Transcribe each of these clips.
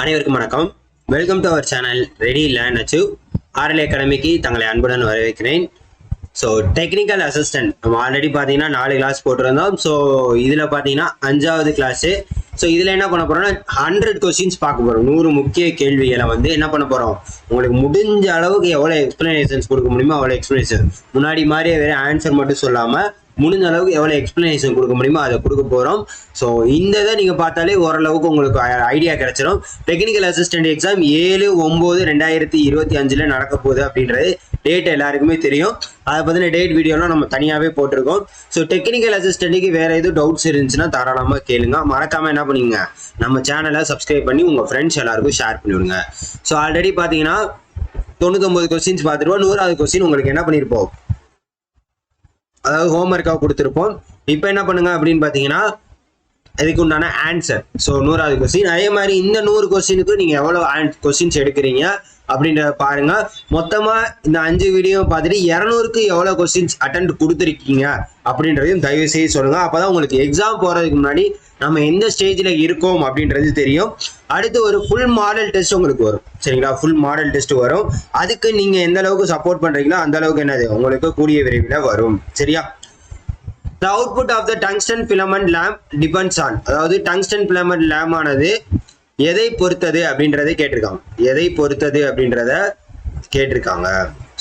அனைவருக்கும் வணக்கம். Welcome to our channel ready learn achieve RL அகாடமிக்கு தங்களை அன்புடன் வரவேற்கிறேன். ஸோ டெக்னிக்கல் அசிஸ்டன்ட் நம்ம ஆல்ரெடி பார்த்தீங்கன்னா 4 கிளாஸ் போட்டிருந்தோம். ஸோ இதில் பார்த்தீங்கன்னா 5வது கிளாஸு. ஸோ இதில் என்ன பண்ண போகிறோம்னா 100 கொஸ்டின்ஸ் பார்க்க போகிறோம். 100 முக்கிய கேள்விகளை வந்து என்ன பண்ண போகிறோம், உங்களுக்கு முடிஞ்ச அளவுக்கு எவ்வளோ எக்ஸ்பிளனேஷன்ஸ் கொடுக்க முடியுமோ அவ்வளோ எக்ஸ்பிளனேஷன், முன்னாடி மாதிரியே வேறு ஆன்சர் மட்டும் சொல்லாமல் முடிஞ்ச அளவுக்கு எவ்வளோ எக்ஸ்பிளனேஷன் கொடுக்க முடியுமோ அதை கொடுக்க போகிறோம். ஸோ இந்த இதை நீங்கள் பார்த்தாலே ஓரளவுக்கு உங்களுக்கு ஐடியா கிடைச்சிடும். டெக்னிக்கல் அசிஸ்டன்ட் எக்ஸாம் 7/9/2025 நடக்க போகுது அப்படின்றது டேட் எல்லாருக்குமே தெரியும். அதை பற்றின டேட் வீடியோலாம் நம்ம தனியாகவே போட்டிருக்கோம். ஸோ டெக்னிக்கல் அசிஸ்டண்ட்டுக்கு வேறு எதுவும் டவுட்ஸ் இருந்துச்சுன்னா தாராளமாக கேளுங்க. மறக்காமல் என்ன பண்ணுங்க, நம்ம சேனலை சப்ஸ்கிரைப் பண்ணி உங்கள் ஃப்ரெண்ட்ஸ் எல்லாருக்கும் ஷேர் பண்ணிவிடுங்க. ஸோ ஆல்ரெடி பார்த்தீங்கன்னா 99 கொஸ்டின்ஸ் பார்த்துருவோம். 100வது கொஸ்டின் உங்களுக்கு என்ன பண்ணியிருப்போம், அதாவது ஹோம்ஒர்க்காக கொடுத்துருப்போம். இப்போ என்ன பண்ணுங்க அப்படின்னு பார்த்தீங்கன்னா இதுக்கு உண்டான ஆன்சர். ஸோ 100வது கொஸ்டின், அதே மாதிரி இந்த 100 கொஸ்டினுக்கு நீங்கள் எவ்வளோ கொஸ்டின்ஸ் எடுக்கிறீங்க அப்படின்றத பாருங்க. மொத்தமாக இந்த 5 வீடியோ பார்த்துட்டு 200க்கு எவ்வளோ கொஸ்டின்ஸ் அட்டெண்ட் கொடுத்துருக்கீங்க அப்படின்றதையும் தயவு செய்து சொல்லுங்க. அப்போதான் உங்களுக்கு எக்ஸாம் போகிறதுக்கு முன்னாடி நம்ம எந்த ஸ்டேஜில் இருக்கோம் அப்படின்றது தெரியும். அடுத்து ஒரு ஃபுல் மாடல் டெஸ்ட் உங்களுக்கு வரும், சரிங்களா? ஃபுல் மாடல் டெஸ்ட் வரும். அதுக்கு நீங்கள் எந்த அளவுக்கு சப்போர்ட் பண்ணுறீங்களோ அந்த அளவுக்கு என்னது உங்களுக்கு கூடிய விரைவில் வரும், சரியா? The output of the tungsten filament lamp depends on, அதாவது டங்ஸ்டன் filament lamp ஆனது எதை பொறுத்தது அப்படின்றதை கேட்டிருக்காங்க. எதை பொறுத்தது அப்படின்றத கேட்டிருக்காங்க.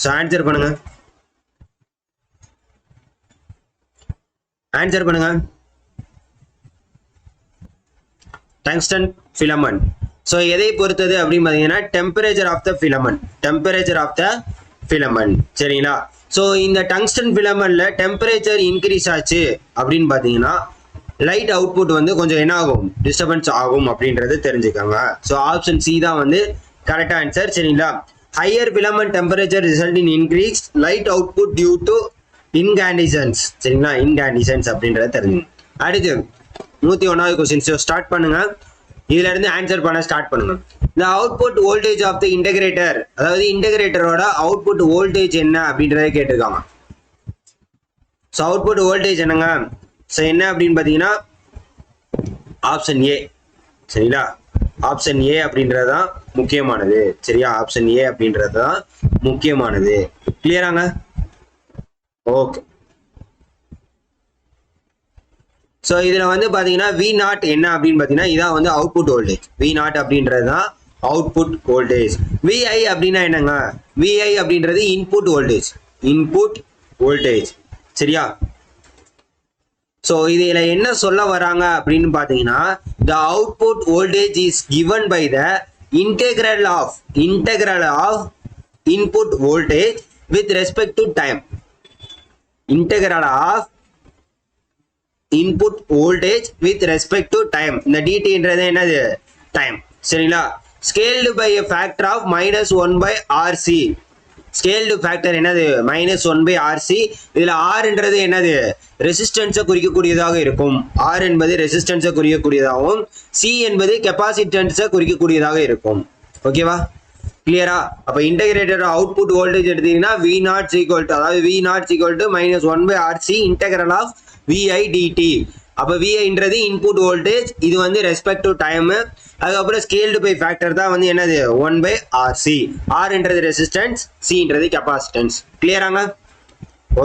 ஸோ ஆன்சர் பண்ணுங்க, ஆன்சர் பண்ணுங்க. Tungsten filament. ஸோ எதை பொறுத்தது அப்படின்னு பார்த்தீங்கன்னா temperature of the filament, temperature of the filament, சரிங்களா? ஸோ இந்த டங்ஸ்டன் ஃபிலமெண்ட்ல டெம்பரேச்சர் இன்க்ரீஸ் ஆச்சு அப்படின்னு பார்த்தீங்கன்னா லைட் அவுட்புட் வந்து கொஞ்சம் என்ன ஆகும், டிஸ்டர்பன்ஸ் ஆகும் அப்படின்றது தெரிஞ்சுக்கோங்க. ஸோ ஆப்ஷன் சி தான் வந்து கரெக்ட் ஆன்சர், சரிங்களா? Higher filament temperature result in increase light output due to incandescence, சரிங்களா? இன்காண்டிசன்ஸ் அப்படின்றத தெரிஞ்சுங்க. அடுத்து 101வது கொஸ்டின். ஸோ ஸ்டார்ட் பண்ணுங்க, இதுல இருந்து ஆன்சர் பண்ண ஸ்டார்ட் பண்ணுங்க. இந்த output voltage of the integrator, அதாவது இன்டகிரேட்டரோட அவுட்புட் வோல்டேஜ் என்ன அப்படின்றத கேட்டிருக்காங்க. ஸோ அவுட்புட் வோல்டேஜ் என்னங்க, ஸோ என்ன அப்படின்னு பார்த்தீங்கன்னா ஆப்ஷன் ஏ, சரிங்களா? ஆப்ஷன் ஏ அப்படின்றது தான் முக்கியமானது, சரியா? ஆப்ஷன் ஏ அப்படின்றது தான் முக்கியமானது. கிளியராங்க? ஓகே. ஸோ இதில் வந்து பார்த்தீங்கன்னா V0 என்ன அப்படின்னு பார்த்தீங்கன்னா இதான் வந்து அவுட்புட் வோல்டேஜ். V0 அப்படின்றது தான் அவுட்புட் வோல்டேஜ். VI அப்படின்னா என்னங்க, VI அப்படின்றது இன்புட் வோல்டேஜ், இன்புட் வோல்டேஜ், சரியா? ஸோ இதில் என்ன சொல்ல வராங்க அப்படின்னு பார்த்தீங்கன்னா the output voltage is given by the integral of input voltage with respect to time. Integral of input voltage with respect to time. இந்த dt என்றது என்னது, டைம், சரிங்களா? scaled by a factor of -1/RC. scaled factor என்னது, -1/RC. இதுல R என்றது என்னது, ரெசிஸ்டன்ஸை குறிக்கக்கூடியதாக இருக்கும். R என்பது ரெசிஸ்டன்ஸை குறிக்கக்கூடியதாகவும் C என்பது கெப்பாசிட்டன்ஸை குறிக்கக்கூடியதாக இருக்கும். ஓகேவா? கிளியரா? அப்ப இன்டகிரேட்டர் அவுட்புட் வோல்டேஜ் எடுத்தீங்கன்னா V0 அதாவது V0 -1/RC integral of VI dt. அப்ப VIன்றது இன்புட் வோல்டேஜ், இது வந்து ரெஸ்பெக்ட் டு டைம். அதுக்கப்புறம் ஸ்கேல்டு பை ஃபேக்டர் தான் வந்து என்னது 1/RC. Rன்றது ரெசிஸ்டன்ஸ், Cன்றது கெப்பாசிட்டன்ஸ். கிளியராங்க?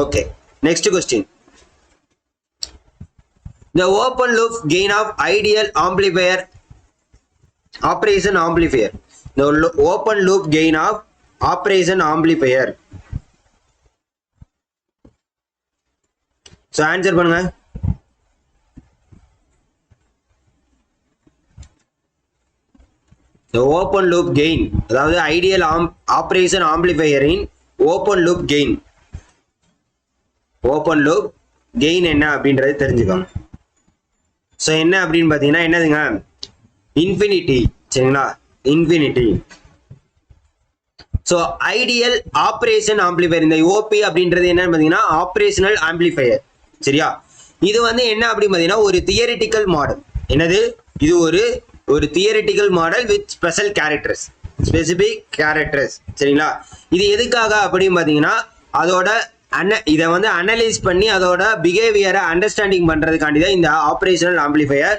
Okay. Next question. The open loop gain of ideal amplifier operation amplifier. The open loop gain of operation amplifier. So answer பண்ணுங்க. ஓப்பன் லூப் கெயின், அதாவது ideal operation ஆம்பிளிஃபையரின் open loop gain. Open loop gain என்ன அப்படின்றது தெரிஞ்சுக்கோங்க. So என்ன அப்படின்னு பார்த்தீங்கன்னா என்னதுங்க, இன்ஃபினிட்டி, சரிங்களா? Infinity. So ideal operation amplifier, இந்த ஓபி அப்படின்றது என்னன்னு பார்த்தீங்கன்னா ஆப்ரேஷனல் ஆம்பிளிஃபையர், சரியா? இது வந்து என்ன அப்படின்னு பார்த்தீங்கன்னா ஒரு தியரிட்டிக்கல் மாடல். என்னது, இது ஒரு theoretical model with special characters, specific characters, சரிங்களா? இது எதுக்காக அப்படின்னு பார்த்தீங்கன்னா அதோட இதை வந்து அனலைஸ் பண்ணி அதோட பிஹேவியரை அண்டர்ஸ்டாண்டிங் பண்ணுறதுக்காண்டி தான் இந்த ஆப்ரேஷனல் ஆம்பிளிஃபையர்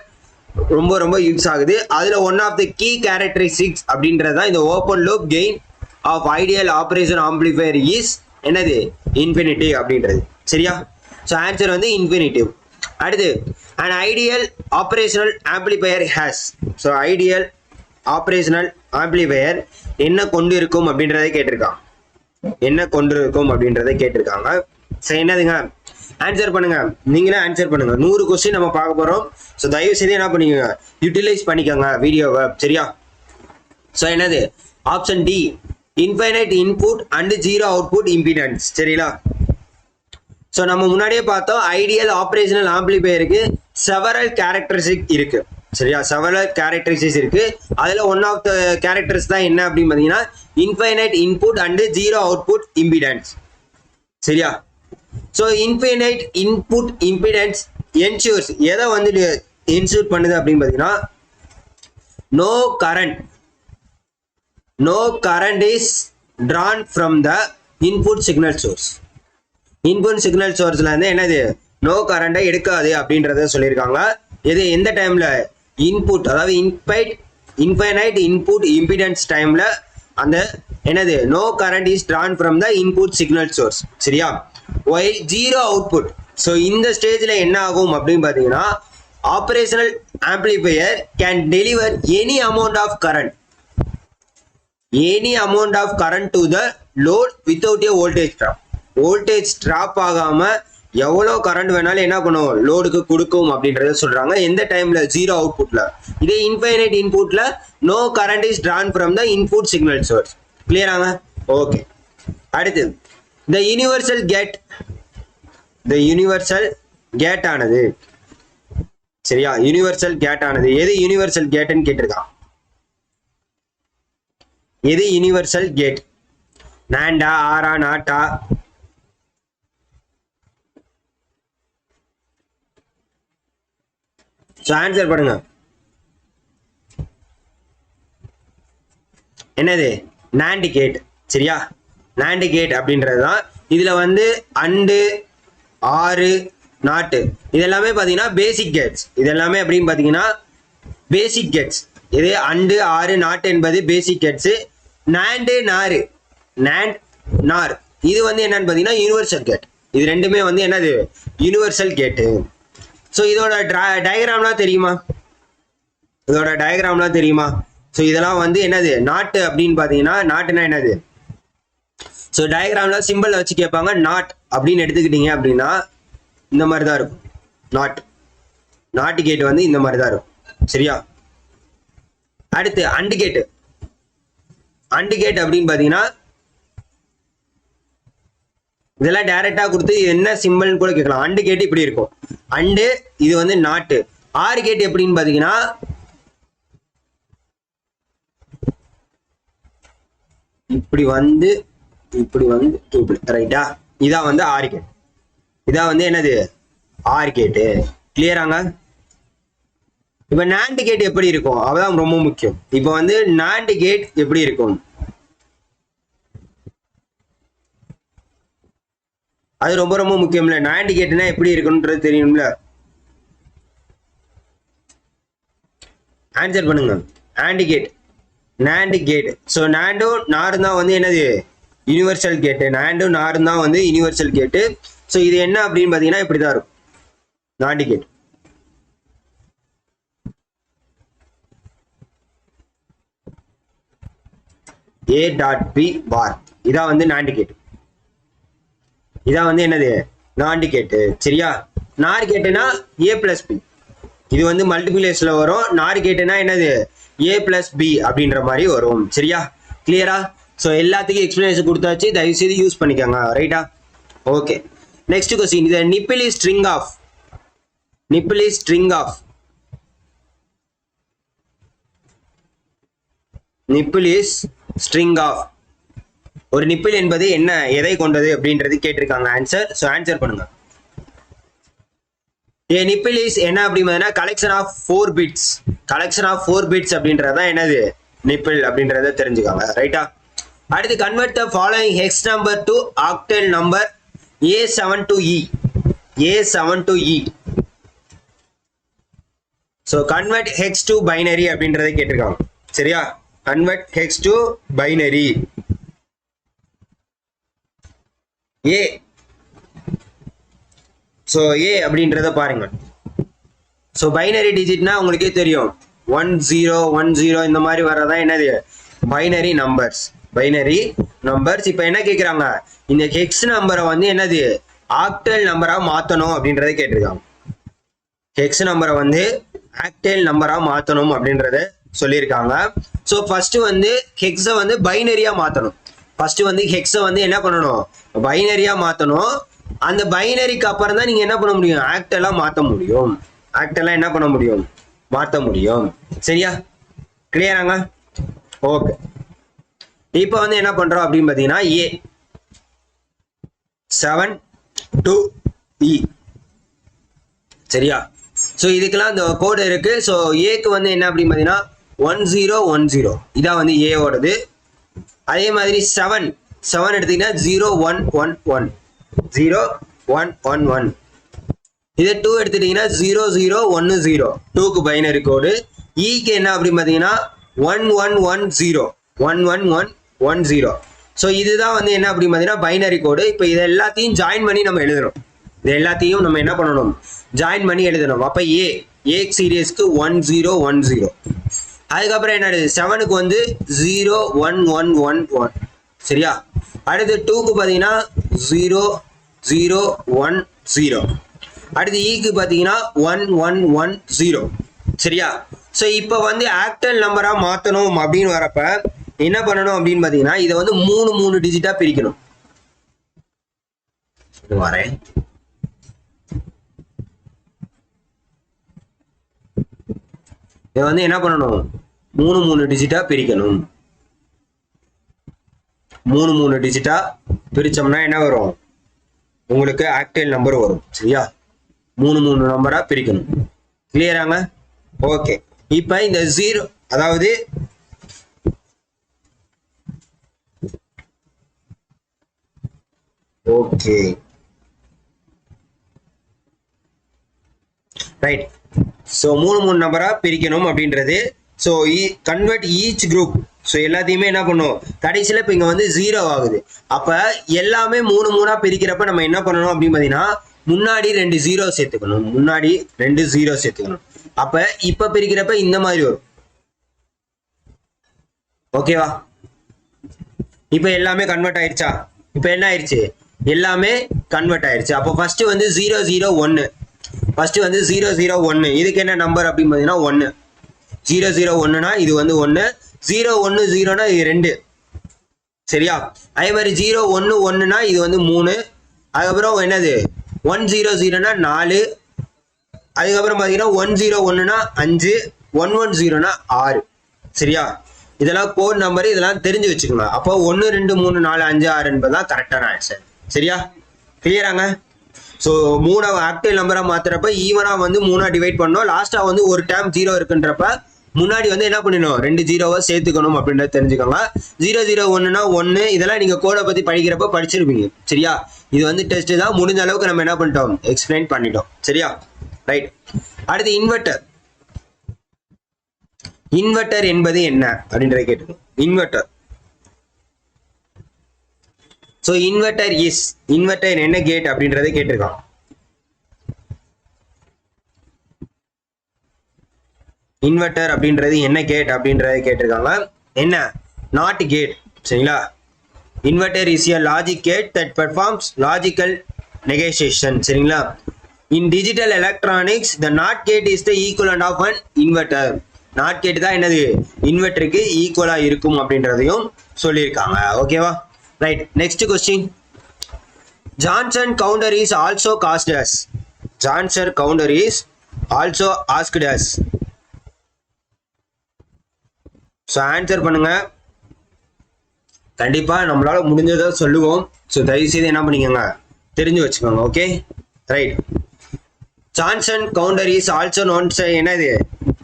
ரொம்ப ரொம்ப யூஸ் ஆகுது. அதுல one of the key characteristics அப்படின்றதா இந்த open loop gain of ideal operation amplifier is என்னது இன்ஃபினிட்டிவ் அப்படின்றது. சரியா? ஸோ ஆன்சர் வந்து இன்ஃபினிட்டிவ். அடுத்து an ideal operational amplifier has. So ideal operational amplifier என்ன கொண்டு இருக்கும் அப்படின்றதை கேட்டிருக்கான். என்ன கொண்டு இருக்கும் அப்படின்றதை கேட்டிருக்காங்க. சரி, என்னதுங்க ஆன்சர் பண்ணுங்க. நீங்களே ஆன்சர் பண்ணுங்க. 100 கொஸ்டின் நம்ம பார்க்க போறோம். ஸோ தயவு செய்து என்ன பண்ணிக்கோங்க, யூட்டிலைஸ் பண்ணிக்கோங்க வீடியோவை. சரியா? ஸோ என்னது option D infinite input and zero output impedance. சரிங்களா? ஸோ நம்ம முன்னாடியே பார்த்தோம் ஐடியல் ஆப்ரேஷனல் ஆம்பிளிஃபையருக்கு செவரல் கேரக்டரிஸ்டிக் இருக்கு. சரியா? செவரல் கேரக்டரிஸ்டிக்ஸ் இருக்கு. அதுல ஒன் ஆஃப் த கேரக்டர்ஸ் தான் என்ன அப்படின்னு பார்த்தீங்கன்னா infinite input and zero output impedance. சரியா? So infinite input impedance ensures எதை வந்து என்ஷூர் பண்ணுது அப்படின்னு பார்த்தீங்கன்னா no current is drawn from the input signal source. Input signal சோர்ஸ்ல இருந்து என்னது நோ கரண்டை எடுக்காது அப்படின்றத சொல்லியிருக்காங்க. இது எந்த டைம்ல இன்புட், அதாவது இன்ஃபைனைட் இன்புட் இம்பிடன்ஸ் டைம்ல அந்த என்னது no current is drawn from the input signal source. சரியா? while zero output. ஸோ இந்த ஸ்டேஜ்ல என்ன ஆகும் அப்படின்னு பார்த்தீங்கன்னா operational amplifier can deliver any amount of current to the load without a voltage drop. Voltage drop ஆகாம எவ்வளோ கரண்ட் வேணாலும் என்ன பண்ணும் லோடுக்கு கொடுக்கும் அப்படின்றத சொல்றாங்க. எந்த டைம்ல ஜீரோ அவுட்புட்ல. இதே இன்ஃபைனைட் இன்புட்ல no current is drawn from the input signal source. கிளியராங்க? ஓகே. அடுத்து the universal gate ஆனது. சரியா? யூனிவர்சல் கேட் ஆனது எது யூனிவர்சல் கேட்னு கேட்டிருக்கான். எது யூனிவர்சல் கேட்? நாண்டா, ஆரா, நாட்டா? ஸோ ஆன்சர் பண்ணுங்க. என்னது நாண்ட் கேட். சரியா? நாண்ட் கேட் அப்படின்றது தான். இதுல வந்து அண்டு, ஆறு, நாட்டு இதெல்லாமே பார்த்தீங்கன்னா பேசிக் கேட்ஸ். இதெல்லாமே அப்படின்னு பார்த்தீங்கன்னா பேசிக் கேட்ஸ். இது அண்டு, ஆறு, நாட்டு என்பது பேசிக் கேட்ஸ். நாண்டு, நார் இது வந்து என்னன்னு பார்த்தீங்கன்னா யூனிவர்சல் கேட். இது ரெண்டுமே வந்து என்னது யூனிவர்சல் கேட்டு. ஸோ இதோட டயக்ராம்லாம் தெரியுமா? ஸோ இதெல்லாம் வந்து என்னது நாட்டு அப்படின்னு பார்த்தீங்கன்னா நாட்டுனா என்னது? ஸோ டயக்ராம்ல சிம்பிள் வச்சு கேட்பாங்க. நாட் அப்படின்னு எடுத்துக்கிட்டீங்க அப்படின்னா இந்த மாதிரி தான் இருக்கும். நாட்டு கேட் வந்து இந்த மாதிரி தான் இருக்கும். சரியா? அடுத்து அண்டு கேட் அப்படின்னு பார்த்தீங்கன்னா இதெல்லாம் டைரக்டா கொடுத்து என்ன சிம்பிள்னு கூட கேட்கலாம். அண்டு கேட் இப்படி இருக்கும். அண்டு இது வந்து நாட்டு. ஆறு கேட் எப்படின்னு பாத்தீங்கன்னா இப்படி வந்து ரைட்டா? இதான் வந்து ஆறு கேட். இதான் வந்து என்னது ஆறு கேட்டு. கிளியராங்க? இப்ப நாண்ட் கேட் எப்படி இருக்கும் அதான் ரொம்ப முக்கியம். இப்ப வந்து நாண்ட் கேட் எப்படி இருக்கும் அது ரொம்ப ரொம்ப முக்கியம்ல. நாண்ட் கேட்னா எப்படி இருக்குன்றது தெரியணும்ல. ஆன்சர் பண்ணுங்க. நாண்ட் கேட். ஸோ நாண்டும் நாரும் தான் வந்து என்னது யூனிவர்சல் கேட்டு. நாண்டும் நாரும் தான் வந்து யூனிவர்சல் கேட்டு. ஸோ இது என்ன அப்படின்னு பார்த்தீங்கன்னா இப்படிதான் இருக்கும் நாண்ட் கேட். A.B பார் இதான் வந்து நாண்ட் கேட். இதான் வந்து என்னது நாண்ட் கேட்டு. சரியா? நார் கேட்டுனா A+B. இது வந்து மல்டிபிளேஸ்ல வரும். நார் கேட்டுனா என்னது A+B அப்படின்ற மாதிரி வரும். சரியா? கிளியரா? ஸோ எல்லாத்துக்கும் எக்ஸ்பிளனேஷன் கொடுத்தாச்சு. தயவு செய்து யூஸ் பண்ணிக்கோங்க. ரைட்டா? ஓகே. Next question. இது நிப்பிள் இஸ் ஸ்ட்ரிங் ஆஃப். ஒரு நிப்பிள் என்பது என்ன, எதை கொண்டது அப்படின்றது கேட்டிருக்காங்க. ஆன்சர் பண்ணுங்க. A nipple is என்ன அப்படின்னா கலெக்ஷன் ஆஃப் 4 பிட்ஸ் அப்படின்றதான் என்னது நிப்பிள் அப்படின்றத தெரிஞ்சுக்காங்க. ரைட்டா? அடுத்து convert the following hex number to octal number A7 to E. So convert hex to binary அப்படின்றத கேட்டிருக்காங்க. சரியா, convert hex to binary. A so A அப்படின்றத பாருங்க. ஸோ பைனரி டிஜிட்னா உங்களுக்கே தெரியும் 1 0 1 0 இந்த மாதிரி வர்றதான் என்னது பைனரி நம்பர்ஸ். Binary numbers. இப்போ என்ன கேட்குறாங்க, இந்த ஹெக்ஸ் நம்பரை வந்து என்னது ஆக்டல் நம்பராக மாற்றணும் அப்படின்றத கேட்டிருக்காங்க. ஹெக்ஸ் நம்பரை வந்து ஆக்டல் நம்பராக மாற்றணும் அப்படின்றத சொல்லியிருக்காங்க. ஸோ ஃபர்ஸ்ட் வந்து ஹெக்ஸை வந்து பைனரியா மாற்றணும். ஃபர்ஸ்ட் வந்து ஹெக்ஸை வந்து என்ன பண்ணணும், பைனரியா மாற்றணும். அந்த பைனரிக்கு அப்புறம் தான் நீங்க என்ன பண்ண முடியும், ஆக்டலா மாற்ற முடியும். ஆக்டலா என்ன பண்ண முடியும், மாற்ற முடியும். சரியா, கிளியராங்க? ஓகே. இப்போ வந்து என்ன பண்றோம் அப்படின்னு பாத்தீங்கன்னா ஏ 7 to E. சரியா, ஸோ இதுக்கெல்லாம் இந்த கோடு இருக்கு. ஸோ ஏக்கு வந்து என்ன அப்படின்னு பார்த்தீங்கன்னா 1010 இதான் வந்து ஏவோடது. அதே மாதிரி 7 எடுத்தீங்கன்னா 0111 0111. இதே 2 எடுத்துட்டீங்கன்னா 0010 2க்கு பைனரி கோடு. ஈக்கு என்ன அப்படின்னு பார்த்தீங்கன்னா 1110 1110. ஸோ இதுதான் வந்து என்ன அப்படின்னு பார்த்தீங்கன்னா பைனரி கோடு. இப்போ இது எல்லாத்தையும் ஜாயின் பண்ணி நம்ம எழுதணும். இது எல்லாத்தையும் நம்ம என்ன பண்ணணும், ஜாயின் பண்ணி எழுதணும். அப்போ ஏ சீரியஸ்க்கு 1010. அதுக்கப்புறம் என்னது 7க்கு வந்து 0111. சரியா, அடுத்து 2க்கு பார்த்தீங்கன்னா 0010. அடுத்து ஈக்கு பார்த்தீங்கன்னா 1110. சரியா, ஸோ இப்போ வந்து ஆக்டல் நம்பராக மாற்றணும் அப்படின்னு வரப்ப என்ன பண்ணணும் அப்படின்னு பார்த்தீங்கன்னா இதை வந்து 3 டிஜிட்டா பிரிக்கணும். வரேன். இதை வந்து என்ன பண்ணணும், 3 டிஜிட்டா பிரிக்கணும். 3 டிஜிட்டா பிரிச்சோம்னா என்ன வரும், உங்களுக்கு ஆக்டல் நம்பர் வரும். சரியா, 3 நம்பரா பிரிக்கணும். கிளியராங்க? ஓகே. இப்ப இந்த 0 அதாவது ஓகே ரைட். ஸோ 3 நம்பரா பிரிக்கணும் அப்படின்றது. So convert each group. So எல்லாத்தையுமே என்ன பண்ணும், கடைசியில் இப்போ இங்கே வந்து 0 ஆகுது. அப்போ எல்லாமே 3 பிரிக்கிறப்ப நம்ம என்ன பண்ணணும் அப்படின்னு பார்த்தீங்கன்னா முன்னாடி 2 0 சேர்த்துக்கணும். முன்னாடி 2 0 சேர்த்துக்கணும். அப்போ இப்போ பிரிக்கிறப்ப இந்த மாதிரி வரும். ஓகேவா, இப்போ எல்லாமே கன்வெர்ட் ஆயிடுச்சா? இப்போ என்ன ஆயிடுச்சு, எல்லாமே கன்வெர்ட் ஆயிடுச்சு. அப்போ ஃபர்ஸ்ட் வந்து 001. ஃபர்ஸ்ட் வந்து 001. இதுக்கு என்ன நம்பர் அப்படின்னு பார்த்தீங்கன்னா 1. 001னா இது வந்து 1. 010னா இது 2. சரியா, அதே மாதிரி 011னா இது வந்து 3. அதுக்கப்புறம் என்னது 100னா 4. அதுக்கப்புறம் பார்த்தீங்கன்னா 101னா 5. 110னா 6. சரியா, இதெல்லாம் கோட் நம்பர், இதெல்லாம் தெரிஞ்சு வச்சுக்கோங்க. அப்போ 1 2 3 4 5 6 என்பதுதான் கரெக்டான ஆன்சர். சரியா, கிளியராங்க? ஸோ 3 ஆக்டிவ் நம்பரா மாத்துறப்ப ஈவனா வந்து 3 டிவைட் பண்ணோம். லாஸ்டா வந்து ஒரு டேம் 0 இருக்குன்றப்ப முன்னாடி வந்து என்ன பண்ணணும், 2 0 சேர்த்துக்கணும் அப்படின்றத தெரிஞ்சுக்கோங்க. 001னா 1. இதெல்லாம் நீங்க கோடை பத்தி படிக்கிறப்ப படிச்சிருப்பீங்க. சரியா, இது வந்து டெஸ்ட் தான். முடிஞ்ச அளவுக்கு நம்ம என்ன பண்ணிட்டோம், எக்ஸ்பிளைன் பண்ணிட்டோம். சரியா, ரைட். அடுத்து இன்வெர்டர். இன்வெர்டர் என்பது என்ன அப்படின்றத கேட்டுக்கோங்க. Inverter. So inverter is, inverter என்ன கேட் அப்படின்றத கேட்டிருக்கான். இன்வெர்டர் அப்படின்றது என்ன கேட் அப்படின்றத கேட்டிருக்காங்க. என்ன, நாட் கேட். சரிங்களா, inverter is a logic gate that performs logical negotiation. சரிங்களா, in digital electronics the not gate is the equivalent of an inverter. Not gate தான் என்னது, இன்வெர்டருக்கு ஈக்குவலா இருக்கும் அப்படின்றதையும் சொல்லியிருக்காங்க. ஓகேவா, right. Next question. Johnson counter is also cast as. Johnson counter is also asked as. So answer பண்ணுங்க. கண்டிப்பா நம்மளால முடிஞ்சதை சொல்லுவோம். ஸோ தயவு செய்து என்ன பண்ணிக்கோங்க, தெரிஞ்சு வச்சுக்கோங்க. Okay, right. Johnson counter is also known என்னது,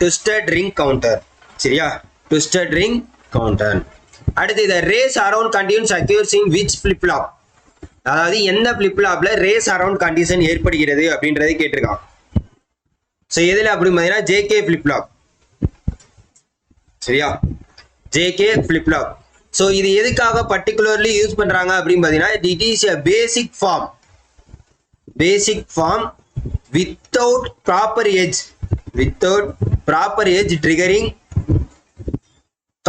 ட்விஸ்டட் ரிங் கவுண்டர். சரியா, ட்விஸ்டட் ரிங் கவுண்டர். அடுத்து இதை race around condition occurs in which flip flop. அதாவது எந்த ஃபிளிப் ஃப்ளாப்ல ரேஸ் அரவுண்ட் கண்டிஷன் ஏற்படுகிறது அப்படின்றதை கேட்டிருக்கான். ஸோ எதில் அப்படின்னு பார்த்தீங்கன்னா ஜேகே ஃபிளிப் ஃப்ளாப். சரியா, ஜேகே ஃபிளிப் ஃப்ளாப். ஸோ இது எதுக்காக பர்டிகுலர்லி யூஸ் பண்றாங்க அப்படின்னு பார்த்தீங்கன்னா it is a basic form without proper edge triggering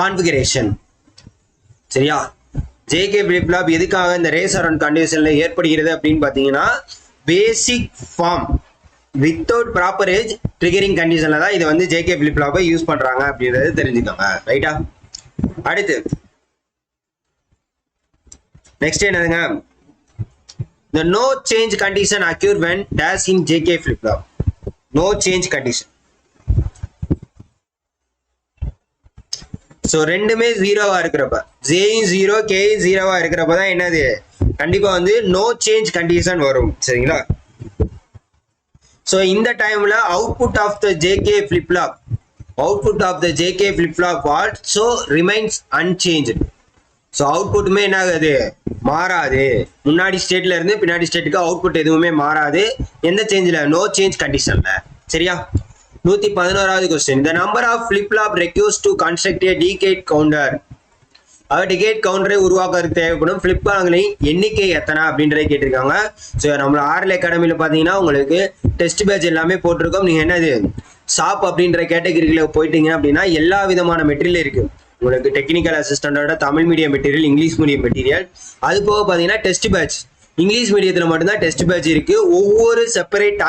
configuration. சரியா, ஜேகே ஃபிளிப் ஃப்ளாப் எதுக்காக இந்த ரேஸ் அரவுண்ட் கண்டிஷன்ல ஏற்படுகிறது அப்படின்னு பார்த்தீங்கன்னா basic form without proper edge triggering கண்டிஷன்ல தான் இதை வந்து ஜேகே ஃபிளிப் ஃப்ளாப்பை யூஸ் பண்றாங்க அப்படின்றது தெரிஞ்சுக்கோங்க. ரைட்டா, அடுத்து நெக்ஸ்ட் என்னதுங்க, the no change condition occur when dash in JK flip flop. No change condition. So ரெண்டுமே ஜீரோவா இருக்கிறப்ப, ஜேயும் ஜீரோ கேயும் ஜீரோவா இருக்கிறப்ப தான் என்னது கண்டிப்பா வந்து நோ சேஞ்ச் கண்டிஷன் வரும். சரிங்களா, ஸோ இந்த டைம்ல output of the JK flip flop also remains unchanged. So அவுட்புட்டுமே என்ன ஆகுது, மாறாது. முன்னாடி ஸ்டேட்ல இருந்து பின்னாடி ஸ்டேட்டுக்கு அவுட்புட் எதுவுமே மாறாது. எந்த சேஞ்சில், நோ சேஞ்ச் கண்டிஷன்ல. சரியா, 111வது question, the number of flip flop requires to construct a decade counter. Decade கவுண்டரை உருவாக்குறதுக்கு தேவைப்படும் ஃபிளிப் ஃப்ளாப்களின் எண்ணிக்கை எத்தனை அப்படின்றத கேட்டிருக்காங்க. ஸோ நம்ம ஆர்எல் அகாடமியில் பார்த்தீங்கன்னா உங்களுக்கு டெஸ்ட் பேட்ச் எல்லாமே போட்டிருக்கோம். நீங்கள் என்னது ஷாப் அப்படின்ற கேட்டகரியில் போயிட்டீங்க அப்படின்னா எல்லா விதமான மெட்டீரியல் இருக்கு. உங்களுக்கு டெக்னிக்கல் அசிஸ்டண்டோட Tamil medium material, English medium material, அது போக பார்த்தீங்கன்னா டெஸ்ட் பேட்ச். இங்கிலீஷ் மீடியத்தில் மட்டும்தான் டெஸ்ட் பேட்ச் இருக்கு. ஒவ்வொரு செப்பரேட்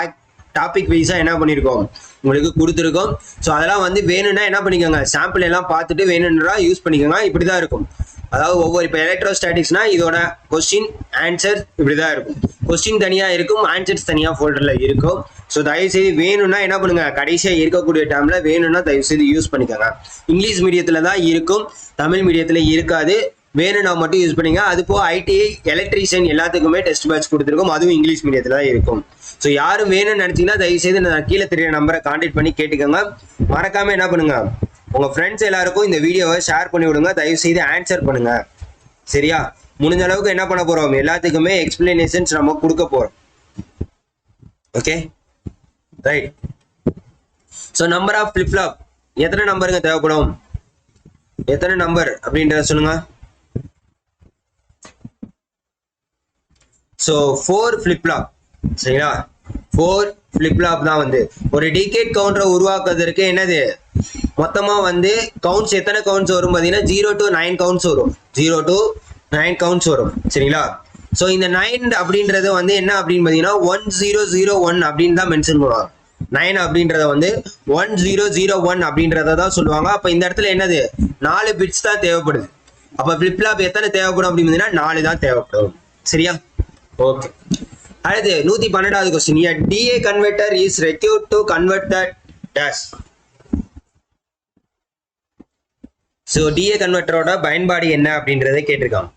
டாபிக் வைஸாக என்ன பண்ணியிருக்கோம் உங்களுக்கு கொடுத்துருக்கோம். ஸோ அதெல்லாம் வந்து வேணும்னா என்ன பண்ணிக்கோங்க, சாம்பிள் எல்லாம் பார்த்துட்டு வேணும்னா யூஸ் பண்ணிக்கோங்க. இப்படி தான் இருக்கும். அதாவது ஒவ்வொரு இப்போ எலக்ட்ரோஸ்டாட்டிக்ஸ்னா இதோட கொஸ்டின் ஆன்சர் இப்படி தான் இருக்கும். கொஸ்டின் தனியாக இருக்கும், ஆன்சர்ஸ் தனியாக ஃபோல்டரில் இருக்கும். ஸோ தயவுசெய்து வேணும்னா என்ன பண்ணுங்க, கடைசியாக இருக்கக்கூடிய டைமில் வேணும்னா தயவுசெய்து யூஸ் பண்ணிக்கோங்க. இங்கிலீஷ் மீடியத்தில் தான் இருக்கும், தமிழ் மீடியத்தில் இருக்காது. வேணும்னா மட்டும் யூஸ் பண்ணிங்க. அது போக ஐடிஐ எலக்ட்ரீஷியன் எல்லாத்துக்குமே டெஸ்ட் பேட்ச் கொடுத்துருக்கோம், அதுவும் இங்கிலீஷ் மீடியத்தில் தான் இருக்கும். ஸோ யாரும் வேணும்னு நினச்சிங்கன்னா தயவுசெய்து நான் கீழே தெரிய நம்பரை கான்டாக்ட் பண்ணி கேட்டுக்கோங்க. மறக்காமல் என்ன பண்ணுங்க, உங்கள் ஃப்ரெண்ட்ஸ் எல்லாருக்கும் இந்த வீடியோவை ஷேர் பண்ணி விடுங்க. தயவுசெய்து ஆன்சர் பண்ணுங்க. சரியா, முடிஞ்ச அளவுக்கு என்ன பண்ண போகிறோம், எல்லாத்துக்குமே எக்ஸ்பிளனேஷன்ஸ் நம்ம கொடுக்க போகிறோம். Okay, right. So number of flip flop எத்தனை நம்பருங்க தேவைப்படும், எத்தனை நம்பர் அப்படின்றத சொல்லுங்க. So 4 flip flop. சரிங்களா, 4 ஃபிளிப் ஃப்ளாப் தான் வந்து ஒரு டிகேட் கவுண்டரை உருவாக்குவதற்கு என்னது மொத்தமாக வந்து கவுண்ட்ஸ் எத்தனை கவுண்ட்ஸ் வரும் பார்த்தீங்கன்னா 0 to 9 கவுண்ட்ஸ் வரும். 0 to 9 கவுண்ட்ஸ் வரும். சரிங்களா, ஸோ இந்த 9 அப்படின்றது வந்து என்ன அப்படின்னு பார்த்தீங்கன்னா 1001 அப்படின்னு தான் மென்ஷன் பண்ணுவாங்க. 9 அப்படின்றத வந்து 1001 அப்படின்றத தான் சொல்லுவாங்க. அப்போ இந்த இடத்துல என்னது 4 பிட்ஸ் தான் தேவைப்படுது. அப்போ ஃபிளிப் ஃப்ளாப் எத்தனை தேவைப்படும் அப்படின்னு பார்த்தீங்கன்னா 4 தான் தேவைப்படும். சரியா, ஓகே. அடுத்து 112வது question, a DA converter is required to convert the dash. So DA கன்வெர்ட்டரோட பயன்பாடு என்ன அப்படின்றத கேட்டிருக்காங்க.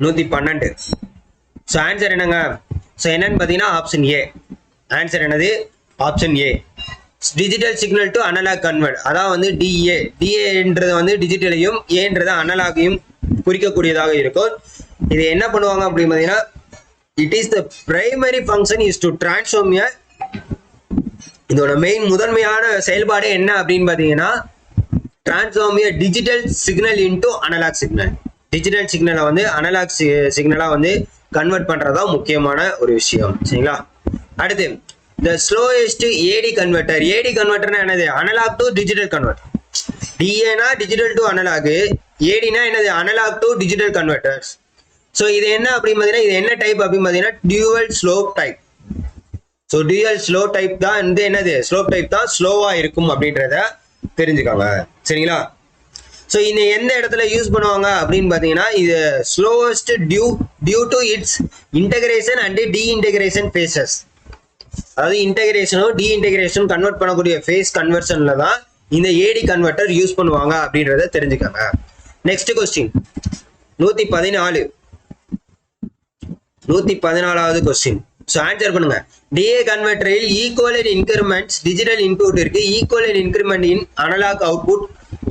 112. ஸோ ஆன்சர் என்னங்க, ஸோ என்னன்னு பார்த்தீங்கன்னா ஆப்ஷன் ஏ. ஆன்சர் என்னது, option A. Digital signal to analog convert, அதான் வந்து டிஏ. டிஏன்றது வந்து டிஜிட்டலையும், ஏன்றது அனலாகையும் குறிக்கக்கூடியதாக இருக்கும். இது என்ன பண்ணுவாங்க அப்படின்னு பார்த்தீங்கன்னா it is the primary function is to transform a, இதோட மெயின் முதன்மையான செயல்பாடு என்ன அப்படின்னு பார்த்தீங்கன்னா transform a digital signal into analog signal. Digital சிக்னலை வந்து அனலாக் சிக்னலாக வந்து கன்வெர்ட் பண்ணுறதா முக்கியமான ஒரு விஷயம். சரிங்களா, அடுத்து the slowest AD converter. AD கன்வெர்டர்னா என்னது, அனலாக் டு டிஜிட்டல் கன்வெர்ட். டிஏனா டிஜிட்டல் டு அனலாக், ஏடினா என்னது analog to digital converters. So இது என்ன அப்படின்னு பார்த்தீங்கன்னா இது என்ன டைப் அப்படின்னு பார்த்தீங்கன்னா dual slope type. So dual slow type தான் வந்து என்னது, ஸ்லோப் டைப் தான் ஸ்லோவாக இருக்கும் அப்படின்றத தெரிஞ்சுக்காங்க. சரிங்களா, ஸோ இந்த எந்த இடத்துல யூஸ் பண்ணுவாங்க அப்படின்னு பார்த்தீங்கன்னா இது slowest due to its integration and deintegration phases. அதாவது இன்டகிரேஷனும் டீஇன்டகிரேஷனும் கன்வெர்ட் பண்ணக்கூடிய ஃபேஸ் கன்வர்ஷன்ல தான் இந்த ஏடி கன்வெர்ட்டர் யூஸ் பண்ணுவாங்க அப்படின்றத தெரிஞ்சுக்காங்க. நெக்ஸ்ட் கொஸ்டின் 114வது கொஸ்டின். ஸோ ஆன்சர் பண்ணுங்க. டிஏ கன்வெர்ட்டரில் ஈக்குவலன் இன்கிரிமெண்ட்ஸ் டிஜிட்டல் இன்புட் இருக்கு, equal increment in analog output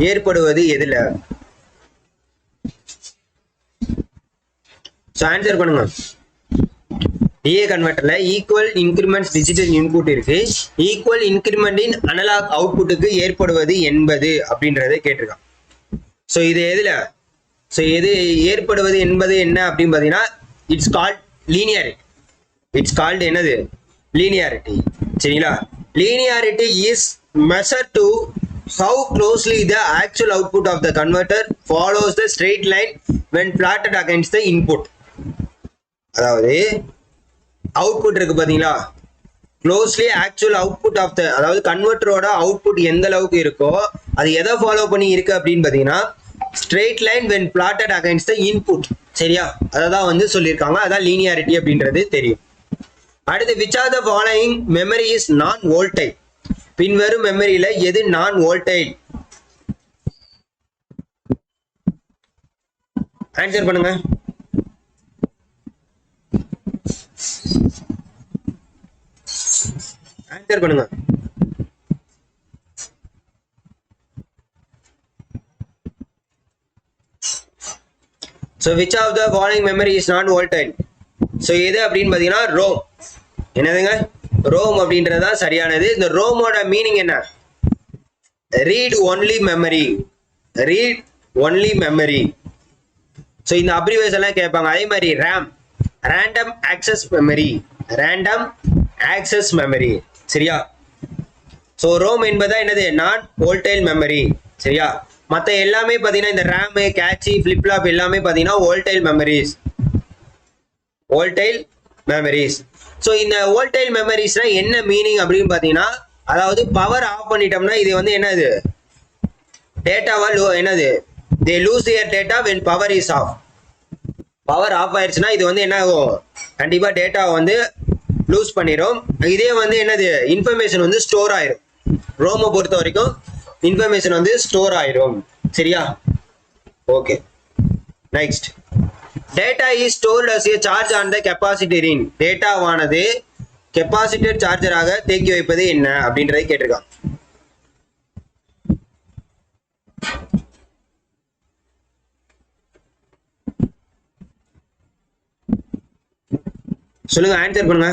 ஏற்படுவது எதுல? ஸோ ஆன்சர் பண்ணுங்க. டிஏ கன்வெர்ட்டர்ல ஈக்குவல் இன்கிரிமெண்ட்ஸ் டிஜிட்டல் இன்புட் இருக்கு, ஈக்குவல் இன்கிரிமெண்ட் இன் அனலாக் அவுட்புட்டுக்கு ஏற்படுவது என்பது அப்படின்றத கேட்டிருக்கான். ஸோ இது எதுல, ஸோ எது ஏற்படுவது என்பது என்ன அப்படின்னு பார்த்தீங்கன்னா it's called linearity. It's called என்னது, லீனியாரிட்டி. சரிங்களா, linearity is measured to how closely the actual output of the converter follows the straight line when plotted against the input. அதாவது அவுட்புட் இருக்கு பாத்தீங்களா, closely actual output of the, அதாவது கன்வெர்ட்டரோட output எந்த அளவுக்கு இருக்கோ அது எதை ஃபாலோ பண்ணி இருக்கு அப்படின்னு பாத்தீங்கன்னா straight line when plotted against the input. சரியா, அததான் வந்து சொல்லியிருக்காங்க, அதான் லீனியாரிட்டி அப்படின்றது தெரியும். அடுத்து which of the following memory is non volatile? பின்வரும் மெமரியில எது நான் வோல்டைல்? ஆன்சர் பண்ணுங்க. ஆன்சர் பண்ணுங்க. So which of the following memory is non volatile? So எது அப்படின்னு பாத்தீங்கன்னா ரோம். என்னதுங்க, ரோம் அப்படின்றதா சரியானது. இந்த ரோமோட மீனிங் என்ன, read only memory. Read only memory. So இந்த அப்ரிவேஷன் எல்லாம் கேட்பாங்க. அதே மாதிரி RAM, random access memory. Random access memory. சரியா, ஸோ ரோம் என்பதா என்னது, நான் வோல்டைல் மெமரி. சரியா, மற்ற எல்லாமே பார்த்தீங்கன்னா இந்த ரேமு, கேட்சி, ஃபிளிப்லாப் எல்லாமே பார்த்தீங்கன்னா வோல்டைல் மெமரிஸ். வோல்டைல் மெமரிஸ். ஸோ இந்த வோல்டைல் மெமரிஸ்னா என்ன மீனிங் அப்படின்னு பார்த்தீங்கன்னா, அதாவது பவர் ஆஃப் பண்ணிட்டோம்னா இது வந்து என்னது, டேட்டாவா என்னது, they lose their data when power is off. Power off ஆயிடுச்சுன்னா இது வந்து என்ன ஆகும், கண்டிப்பா டேட்டாவை வந்து லூஸ் பண்ணிடும். இதே வந்து என்னது, இன்ஃபர்மேஷன் வந்து ஸ்டோர் ஆயிரும். ரோமை பொறுத்த வரைக்கும் இன்ஃபர்மேஷன் வந்து ஸ்டோர் ஆயிரும். சரியா, okay. Next, data is stored as a charge on the capacitor in. டேட்டாவானது கெப்பாசிட்டர் சார்ஜராக தேக்கி வைப்பது என்ன அப்படின்றதை கேட்டிருக்காங்க. சொல்லுங்க, ஆன்சர் பண்ணுங்க.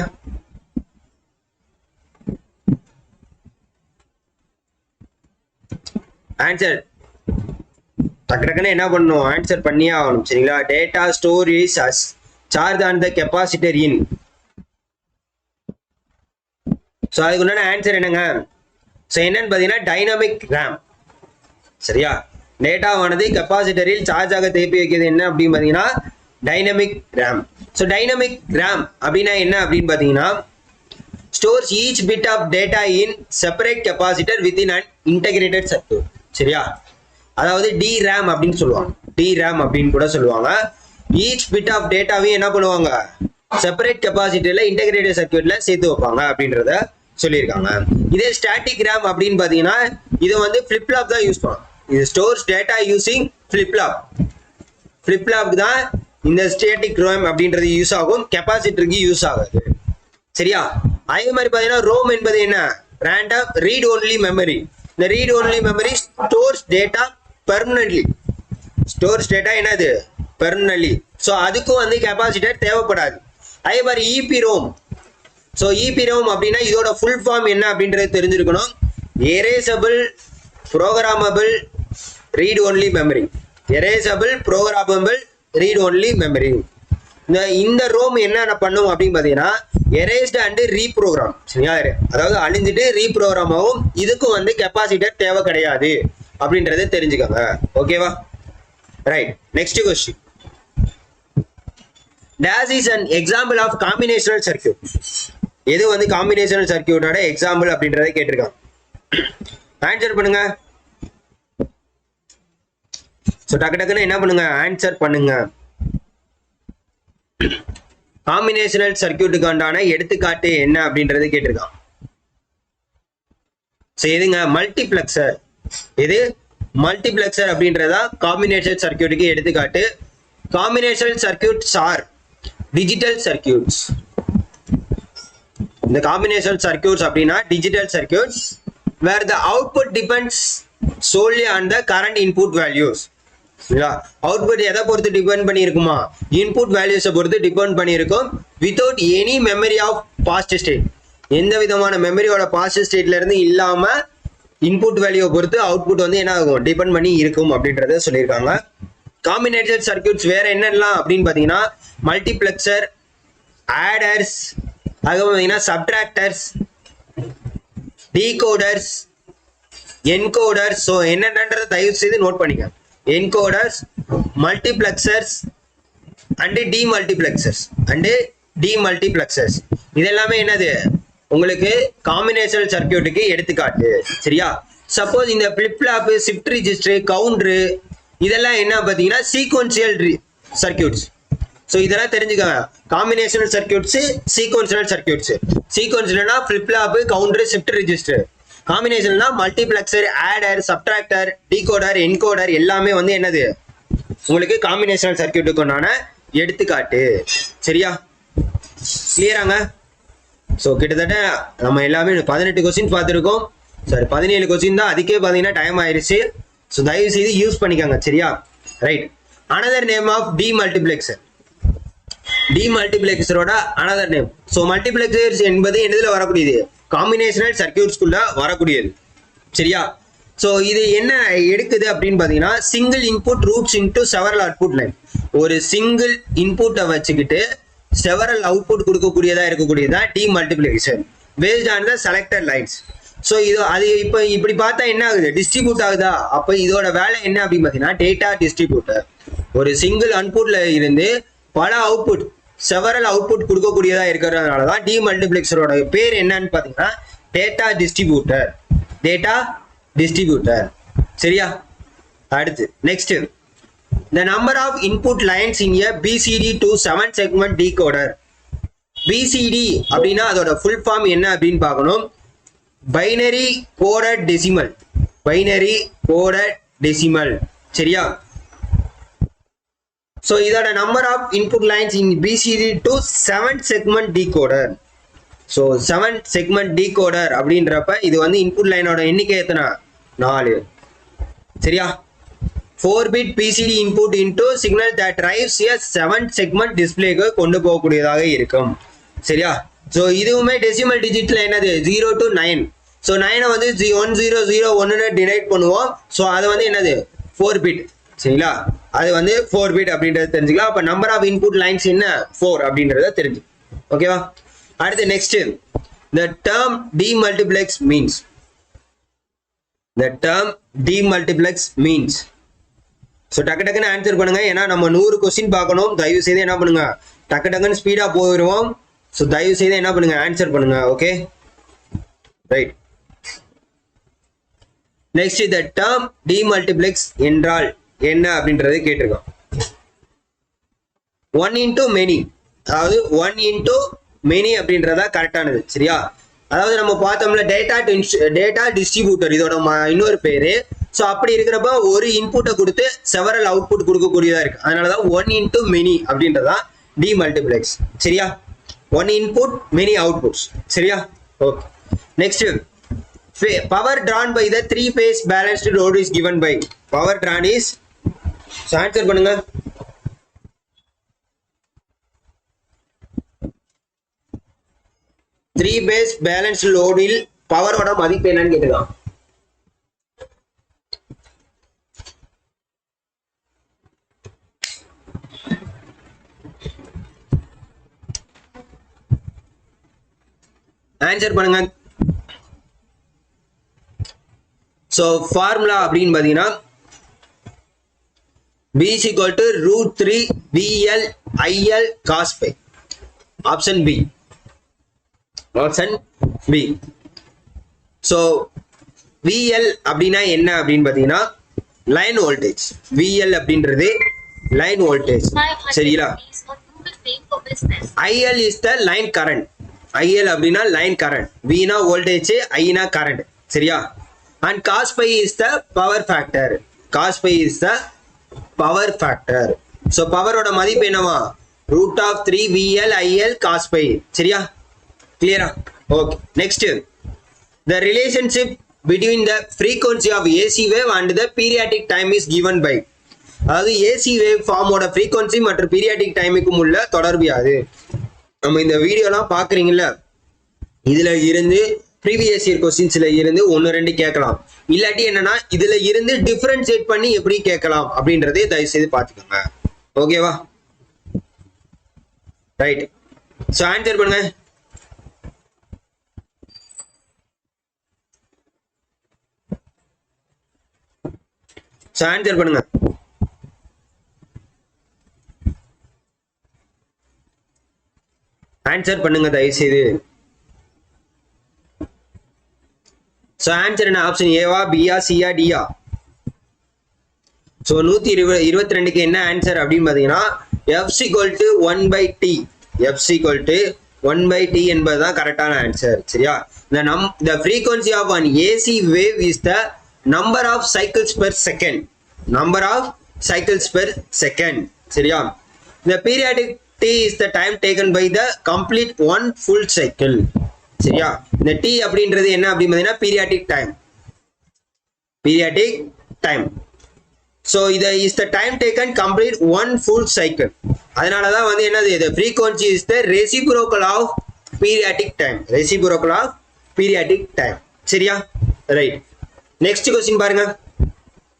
ஆன்சர் டக்குன்னு என்ன பண்ணணும், ஆன்சர் பண்ணியே ஆகணும். சரிங்களா, data store is charge on the capacitor in. So அதுக்கு உண்டான ஆன்சர் என்னங்க, ஸோ என்னன்னு பார்த்தீங்கன்னா டைனமிக் ரேம். சரியா, டேட்டாவானது கெப்பாசிட்டரில் சார்ஜாக தேக்கி வைக்கிறது என்ன அப்படின்னு பார்த்தீங்கன்னா dynamic RAM. So dynamic RAM அப்படின்னா என்ன அப்படின்னு பார்த்தீங்கன்னா stores each bit of data in separate capacitor within an integrated circuit. சரியா, அதாவது டி ரேம் அப்படின்னு சொல்லுவாங்க, டி ரேம் அப்படின்னு கூட சொல்லுவாங்க. ஈச் பிட் ஆஃப் டேட்டாவையும் என்ன பண்ணுவாங்க, செப்பரேட் கெப்பாசிட்டர்ல இன்டகிரேட்டட் சர்க்யூட்ல சேர்த்து வைப்பாங்க அப்படின்றத சொல்லியிருக்காங்க. இதே ஸ்டாட்டிக் ரேம் அப்படின்னு பாத்தீங்கன்னா இது வந்து ஃபிளிப்லாப் தான் யூஸ் பண்ணும். இது stores data using flip-flop. Flip-flop தான் இந்த ஸ்டாட்டிக் ரேம் அப்படின்றது யூஸ் ஆகும், கெப்பாசிட்டருக்கு யூஸ் ஆகாது. சரியா, அதே மாதிரி பாத்தீங்கன்னா ரோம் என்பது என்ன, ரேண்டம் ரீட் ஒன்லி மெமரி. இந்த read only memory stores data permanently. Stores data என்னது, பெர்மனன்ட்லி. ஸோ அதுக்கும் வந்து கெப்பாசிட்டர் தேவைப்படாது. அதே மாதிரி EPROM. So EPROM அப்படின்னா இதோட ஃபுல் ஃபார்ம் என்ன அப்படின்றது தெரிஞ்சிருக்கணும். Erasable programmable read only memory. Erasable programmable read only memory. இந்த ரோம் என்ன பண்ணும் அப்படின்னு பார்த்தீங்கன்னா எரேஸ்டு அண்ட் ரீப்ரோக்ராம். சரியா, அதாவது அழிஞ்சிட்டு ரீப்ரோக்ராம் ஆகும். இதுக்கும் வந்து கெப்பாசிட்டர் தேவை கிடையாது அப்படின்றத தெரிஞ்சுக்கோங்க. ஓகேவா, right. Next question, this is an example of combinational circuit. எது வந்து காம்பினேஷனல் சர்க்யூட்டோட எக்ஸாம்பிள் அப்படின்றத கேட்டிருக்காங்க. ஆன்சர் பண்ணுங்க. ஸோ டக்குன்னு என்ன பண்ணுங்க, ஆன்சர் பண்ணுங்க. காம்பினேஷனல் சர்க்யூட்டுக்கான எடுத்துக்காட்டு என்ன அப்படின்றது கேட்டிருக்கான். எதுங்க, மல்டிபிளெக்சர். இது மல்டிபிளெக்சர் அப்படின்றதா காம்பினேஷன் சர்க்யூட்டுக்கு எடுத்துக்காட்டு. Combinational circuits are digital circuits. இந்த காம்பினேஷன் சர்க்யூட்ஸ் அப்படின்னா digital circuits where the output depends solely on the current input values. Output எதை பொறுத்து டிபெண்ட் பண்ணியிருக்குமா, இன்புட் வேல்யூஸை பொறுத்து டிபெண்ட் பண்ணியிருக்கும். Without any memory of past state, எந்த விதமான மெமரியோட பாஸ்ட் ஸ்டேட்ல இருந்து இல்லாம இன்புட் வேல்யூவை பொறுத்து அவுட்புட் வந்து என்ன ஆகும், டிபெண்ட் பண்ணி இருக்கும் அப்படின்றத சொல்லியிருக்காங்க. காம்பினேட்டட் சர்க்கியூட்ஸ் வேற என்னெல்லாம் அப்படின்னு பார்த்தீங்கன்னா மல்டிப்ளெக்சர், ஆடர்ஸ், அதுக்கப்புறம் பார்த்தீங்கன்னா சப்ட்ராக்டர்ஸ், டீகோடர்ஸ், என்கோடர்ஸ். ஸோ என்னென்னன்றதை தயவு செய்து நோட் பண்ணிக்க. என்கோடர்ஸ், மல்டிப்ளெக்சர்ஸ் அண்டு டிமல்டிப்ளெக்சர்ஸ் இதெல்லாமே என்னது உங்களுக்கு காம்பினேஷனல் சர்க்கியூட்டுக்கு எடுத்துக்காட்டு. சரியா? சப்போஸ் இந்த flip flop, shift register, counter இதெல்லாம் என்ன பார்த்தீங்கன்னா சீக்வன்சியல் சர்க்கியூட்ஸ். ஸோ இதெல்லாம் தெரிஞ்சுக்கோங்க. Combinational circuits, sequential circuits. சீக்வன்சியல்னா flip flop, counter, shift register. காம்பினேஷன்னா multiplexer, adder, subtractor, decoder, encoder எல்லாமே வந்து என்னது உங்களுக்கு காம்பினேஷனல் சர்க்கியூட்டுக்கு உண்டான எடுத்துக்காட்டு. சரியா? கிளியராங்க? ஸோ கிட்டத்தட்ட நம்ம எல்லாமே 18 கொஸ்டின் பார்த்துருக்கோம். சாரி 17 கொஸ்டின் தான். அதுக்கே பார்த்தீங்கன்னா டைம் ஆயிடுச்சு. ஸோ தயவு செய்து யூஸ் பண்ணிக்கோங்க. சரியா? Right. Another name of demultiplexer. டிமல்டிப்ளெக்சரோட அனதர் நேம். ஸோ மல்டிப்ளெக்சர்ஸ் என்பது எதுல வரக்கூடியது, காம்பினேஷனல் சர்க்கியூட்ஸ்குள்ள வரக்கூடியது. சரியா? ஸோ இது என்ன எடுக்குது அப்படின்னு பார்த்தீங்கன்னா single input routes into several output line. ஒரு சிங்கிள் இன்புட்டை வச்சுக்கிட்டு செவரல் அவுட்புட் கொடுக்கக்கூடியதா இருக்கக்கூடியதா demultiplexer based on the selected lines. So இது அது இப்போ இப்படி பார்த்தா என்ன ஆகுது, டிஸ்ட்ரிபியூட் ஆகுதா? அப்போ இதோட வேலை என்ன அப்படின்னு பார்த்தீங்கன்னா டேட்டா டிஸ்ட்ரிபியூட்டர். ஒரு சிங்கிள் அன்புட்ல இருந்து பல அவுட்புட், செவரல் அவுட்புட் கொடுக்கக்கூடியதா இருக்கிறதுனால தான் டிமல்டிப்ளெக்சரோட பேர் என்னன்னு பார்த்தீங்கன்னா டேட்டா டிஸ்ட்ரிபியூட்டர். Data distributor. சரியா? அடுத்து next, the number of input lines in a BCD to 7 segment decoder. BCD அப்படின்னா அதோட ஃபுல் ஃபார்ம் என்ன அப்படின்னு பார்க்கணும். Binary coded decimal. Binary coded decimal. சரியா? ஸோ இதோட number of input lines in BCD to 7 segment decoder. So 7 segment decoder அப்படின்றப்ப இது வந்து இன்புட் லைனோட எண்ணிக்கை எத்தனை, 4. சரியா? 4-bit PCD input into signal that drives a 7 segment டிஸ்பிளேக்கு கொண்டு போகக்கூடியதாக இருக்கும். சரியா? ஸோ இதுவுமே டெசிமல் டிஜிட்ல என்னது 0 to 9. ஸோ 9 வந்து 1001 டினைட் பண்ணுவோம். ஸோ அது வந்து என்னது 4-bit. சரிங்களா? அது வந்து 4-bit அப்படின்றத தெரிஞ்சுக்கலாம். அப்போ நம்பர் ஆஃப் இன்புட் லைன்ஸ் என்ன 4 அப்படின்றத தெரிஞ்சு. ஓகேவா? அடுத்து next, the term demultiplex means. The term demultiplex means. So டக்கு டக்குன்னு ஆன்சர் பண்ணுங்க. ஏன்னா நம்ம 100 கொஸ்டின் பார்க்கணும். தயவு செய்து என்ன பண்ணுங்க, டக்கு டக்குன்னு ஸ்பீடா போயிடுவோம். ஸோ தயவு செய்து என்ன பண்ணுங்க, ஆன்சர் பண்ணுங்க. Okay, right. Next, the term demultiplex என்றால் என்ன அப்படின்றது கேட்டிருக்கோம். 1 into many, அதாவது 1 into many அப்படின்றதா கரெக்டானது. சரியா? அதாவது நம்ம பார்த்தோம்ல டேட்டா டிஸ்ட்ரிபியூட்டர் இதோட இன்னொரு பேரு. ஸோ அப்படி இருக்கிறப்ப ஒரு இன்புட்டை கொடுத்து செவரல் அவுட்புட் கொடுக்கக்கூடியதா இருக்கு. அதனாலதான் 1 into many அப்படின்றதா டிமல்டிப்ளெக்ஸ். சரியா? 1 input many outputs. சரியா? Okay. Next, power drawn by the 3-phase balanced load is given by. Power drawn is, so answer பண்ணுங்க. த்ரீ பேஸ் பேலன்ஸ் லோடில் பவரோட மதிப்பு என்னன்னு கேட்டுக்கலாம். ஆன்சர் பண்ணுங்க. சோ ஃபார்முலா அப்படின்னு பாத்தீங்கன்னா B is equal to √3 VL IL cos phi. Option B. Option B. So VL அப்படின்னா என்ன அப்படின்னு பாத்தீங்கன்னா லைன் வோல்டேஜ். VL அப்படின்றது லைன் வோல்டேஜ். சரிங்களா? IL is the line current. IL அப்படின்னா லைன் கரண்ட், V னா வோல்டேஜ், I னா கரண்ட். சரியா? and cos phi is the power factor. Cos phi is the power factor. so பவரோட மதிப்பு என்னவா, √3 VL IL cos phi. சரியா? கிளியரா? Okay. Next, the relationship between the frequency of AC wave and the periodic time is given by. அதாவது AC wave ஃபார்மோட frequency மற்றும் periodic டைமுக்கும் உள்ள தொடர்பு யாது? நம்ம இந்த வீடியோலாம் பாக்குறீங்கல்ல, இதுல இருந்து ப்ரீவியஸ் இயர் கொஸ்டின்ஸ்ல இருந்து 1-2 கேட்கலாம். இல்லாட்டி என்னன்னா இதுல இருந்து டிஃபரன்ஷியேட் பண்ணி எப்படி கேட்கலாம் அப்படின்றதே தயவு செய்து பாத்துக்கோங்க. ஓகேவா? ரைட். சோ ஆன்சர் பண்ணுங்க. ஆன்சர் பண்ணுங்க. ஆன்சர் பண்ணுங்க தயவு செய்து. சோ ஆன்சர் என்ன? ஆப்ஷன் ஏவா, பியா, சியா, டியா? சோ 122க்கு என்ன ஆன்சர் அப்படின்னு பாத்தீங்கன்னா f = 1/t. f = 1/t என்பதுதான் கரெக்டான ஆன்சர். சரியா? the frequency of an AC wave is the number of cycles per second. Number of cycles per second. சரியா? The periodic t is the time taken by the complete one full cycle. சரியா? இந்த t அப்படின்றது என்ன அப்படின்னு பாத்தீங்கன்னா periodic time. Periodic time. So இது is the time taken complete one full cycle. அதனாலதான் வந்து என்னது? the frequency is the reciprocal of periodic time. Reciprocal of periodic time. சரியா? ரைட். நெக்ஸ்ட் क्वेश्चन பாருங்க.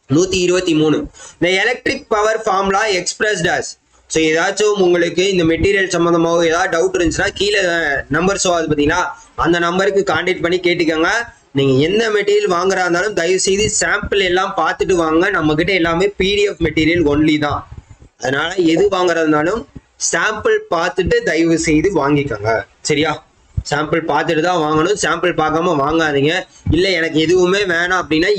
123. The electric power formula expressed as. So ஏதாச்சும் உங்களுக்கு இந்த material சம்மந்தமாக ஏதாவது டவுட் இருந்துச்சுன்னா கீழே நம்பர் ஷோ ஆகுது பார்த்தீங்கன்னா அந்த நம்பருக்கு கான்டாக்ட் பண்ணி கேட்டுக்கோங்க. நீங்கள் எந்த மெட்டீரியல் வாங்குறா இருந்தாலும் தயவு செய்து சாம்பிள் எல்லாம் பார்த்துட்டு வாங்க. நம்மக்கிட்ட எல்லாமே PDF மெட்டீரியல் ஒன்லி தான். அதனால எது வாங்குறதுனாலும் சாம்பிள் பார்த்துட்டு தயவு செய்து வாங்கிக்கோங்க. சரியா? சாம்பிள் பார்த்துட்டு தான் வாங்கணும். சாம்பிள் பார்க்காம வாங்காதீங்க. இல்லை எனக்கு எதுவுமே வேணாம் அப்படின்னா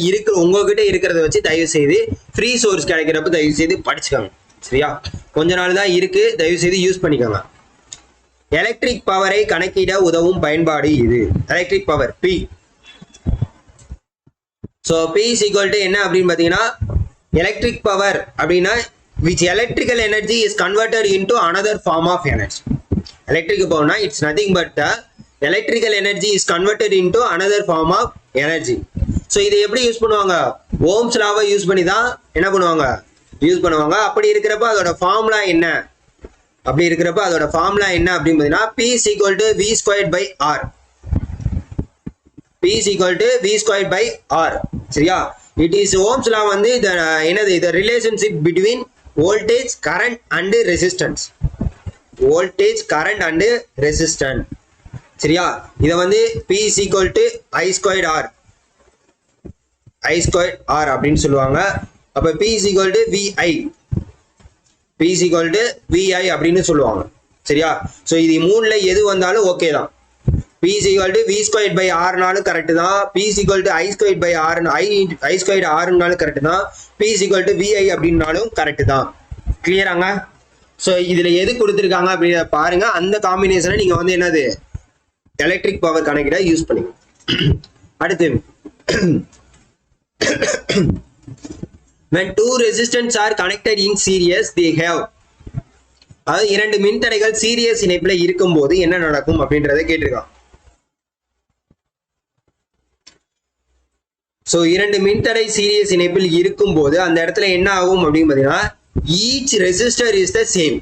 உங்ககிட்ட இருக்கிறத வச்சு தயவு செய்து ஃப்ரீ சோர்ஸ் கிடைக்கிறப்ப தயவு செய்து படிச்சுக்கோங்க. சரியா? கொஞ்ச நாள் தான் இருக்கு, தயவு செய்து யூஸ் பண்ணிக்கோங்க. எலக்ட்ரிக் பவரை கணக்கிட உதவும் பயன்பாடு இது. Electric power P. So P = என்ன அப்படின்னு பார்த்தீங்கன்னா எலக்ட்ரிக் பவர் அப்படின்னா which electrical energy is converted into another form of energy. Electric பவர்னா it's nothing but the electrical energy is converted into another form of energy. So இதை எப்படி use பண்ணுவாங்க? Ohms லாவை use பண்ணி தான் என்ன பண்ணுவாங்க? யூஸ் பண்ணுவாங்க. அப்படி இருக்கிறப்ப அதோட ஃபார்முலா என்ன? அப்படின்னு பார்த்தீங்கன்னா P = V²/R. P = V²/R. சரியா? இட் இஸ் ஓம்ஸ் லா வந்து என்னது? இந்த relationship between voltage, current and resistance. Voltage, current and resistance. சரியா? இதை வந்து P = I²R. I²R அப்படின்னு சொல்லுவாங்க. அப்ப P = VI. P = VI அப்படின்னு சொல்லுவாங்க. சரியா? ஸோ இது மூணுல எது வந்தாலும் ஓகே தான். P = V²/R கரெக்ட் தான். P = I²R கரெக்ட் தான். P = VI அப்படின்னாலும் கரெக்ட் தான். கிளியராங்க? ஸோ இதுல எது கொடுத்துருக்காங்க அப்படின்னு பாருங்க. அந்த காம்பினேஷனை நீங்க வந்து என்னது எலக்ட்ரிக் பவர் கணக்கிட யூஸ் பண்ணுங்க. அடுத்து when two resistors are connected in series they have. அதாவது இரண்டு மின்தடைகள் சீரியஸ் இணைப்புல இருக்கும்போது என்ன நடக்கும் அப்படின்றத கேட்டிருக்கான். சோ இரண்டு மின்தடை சீரியஸ் இணைப்பில் இருக்கும்போது அந்த இடத்துல என்ன ஆகும் அப்படின்னு பாத்தீங்கன்னா each resistor is the same.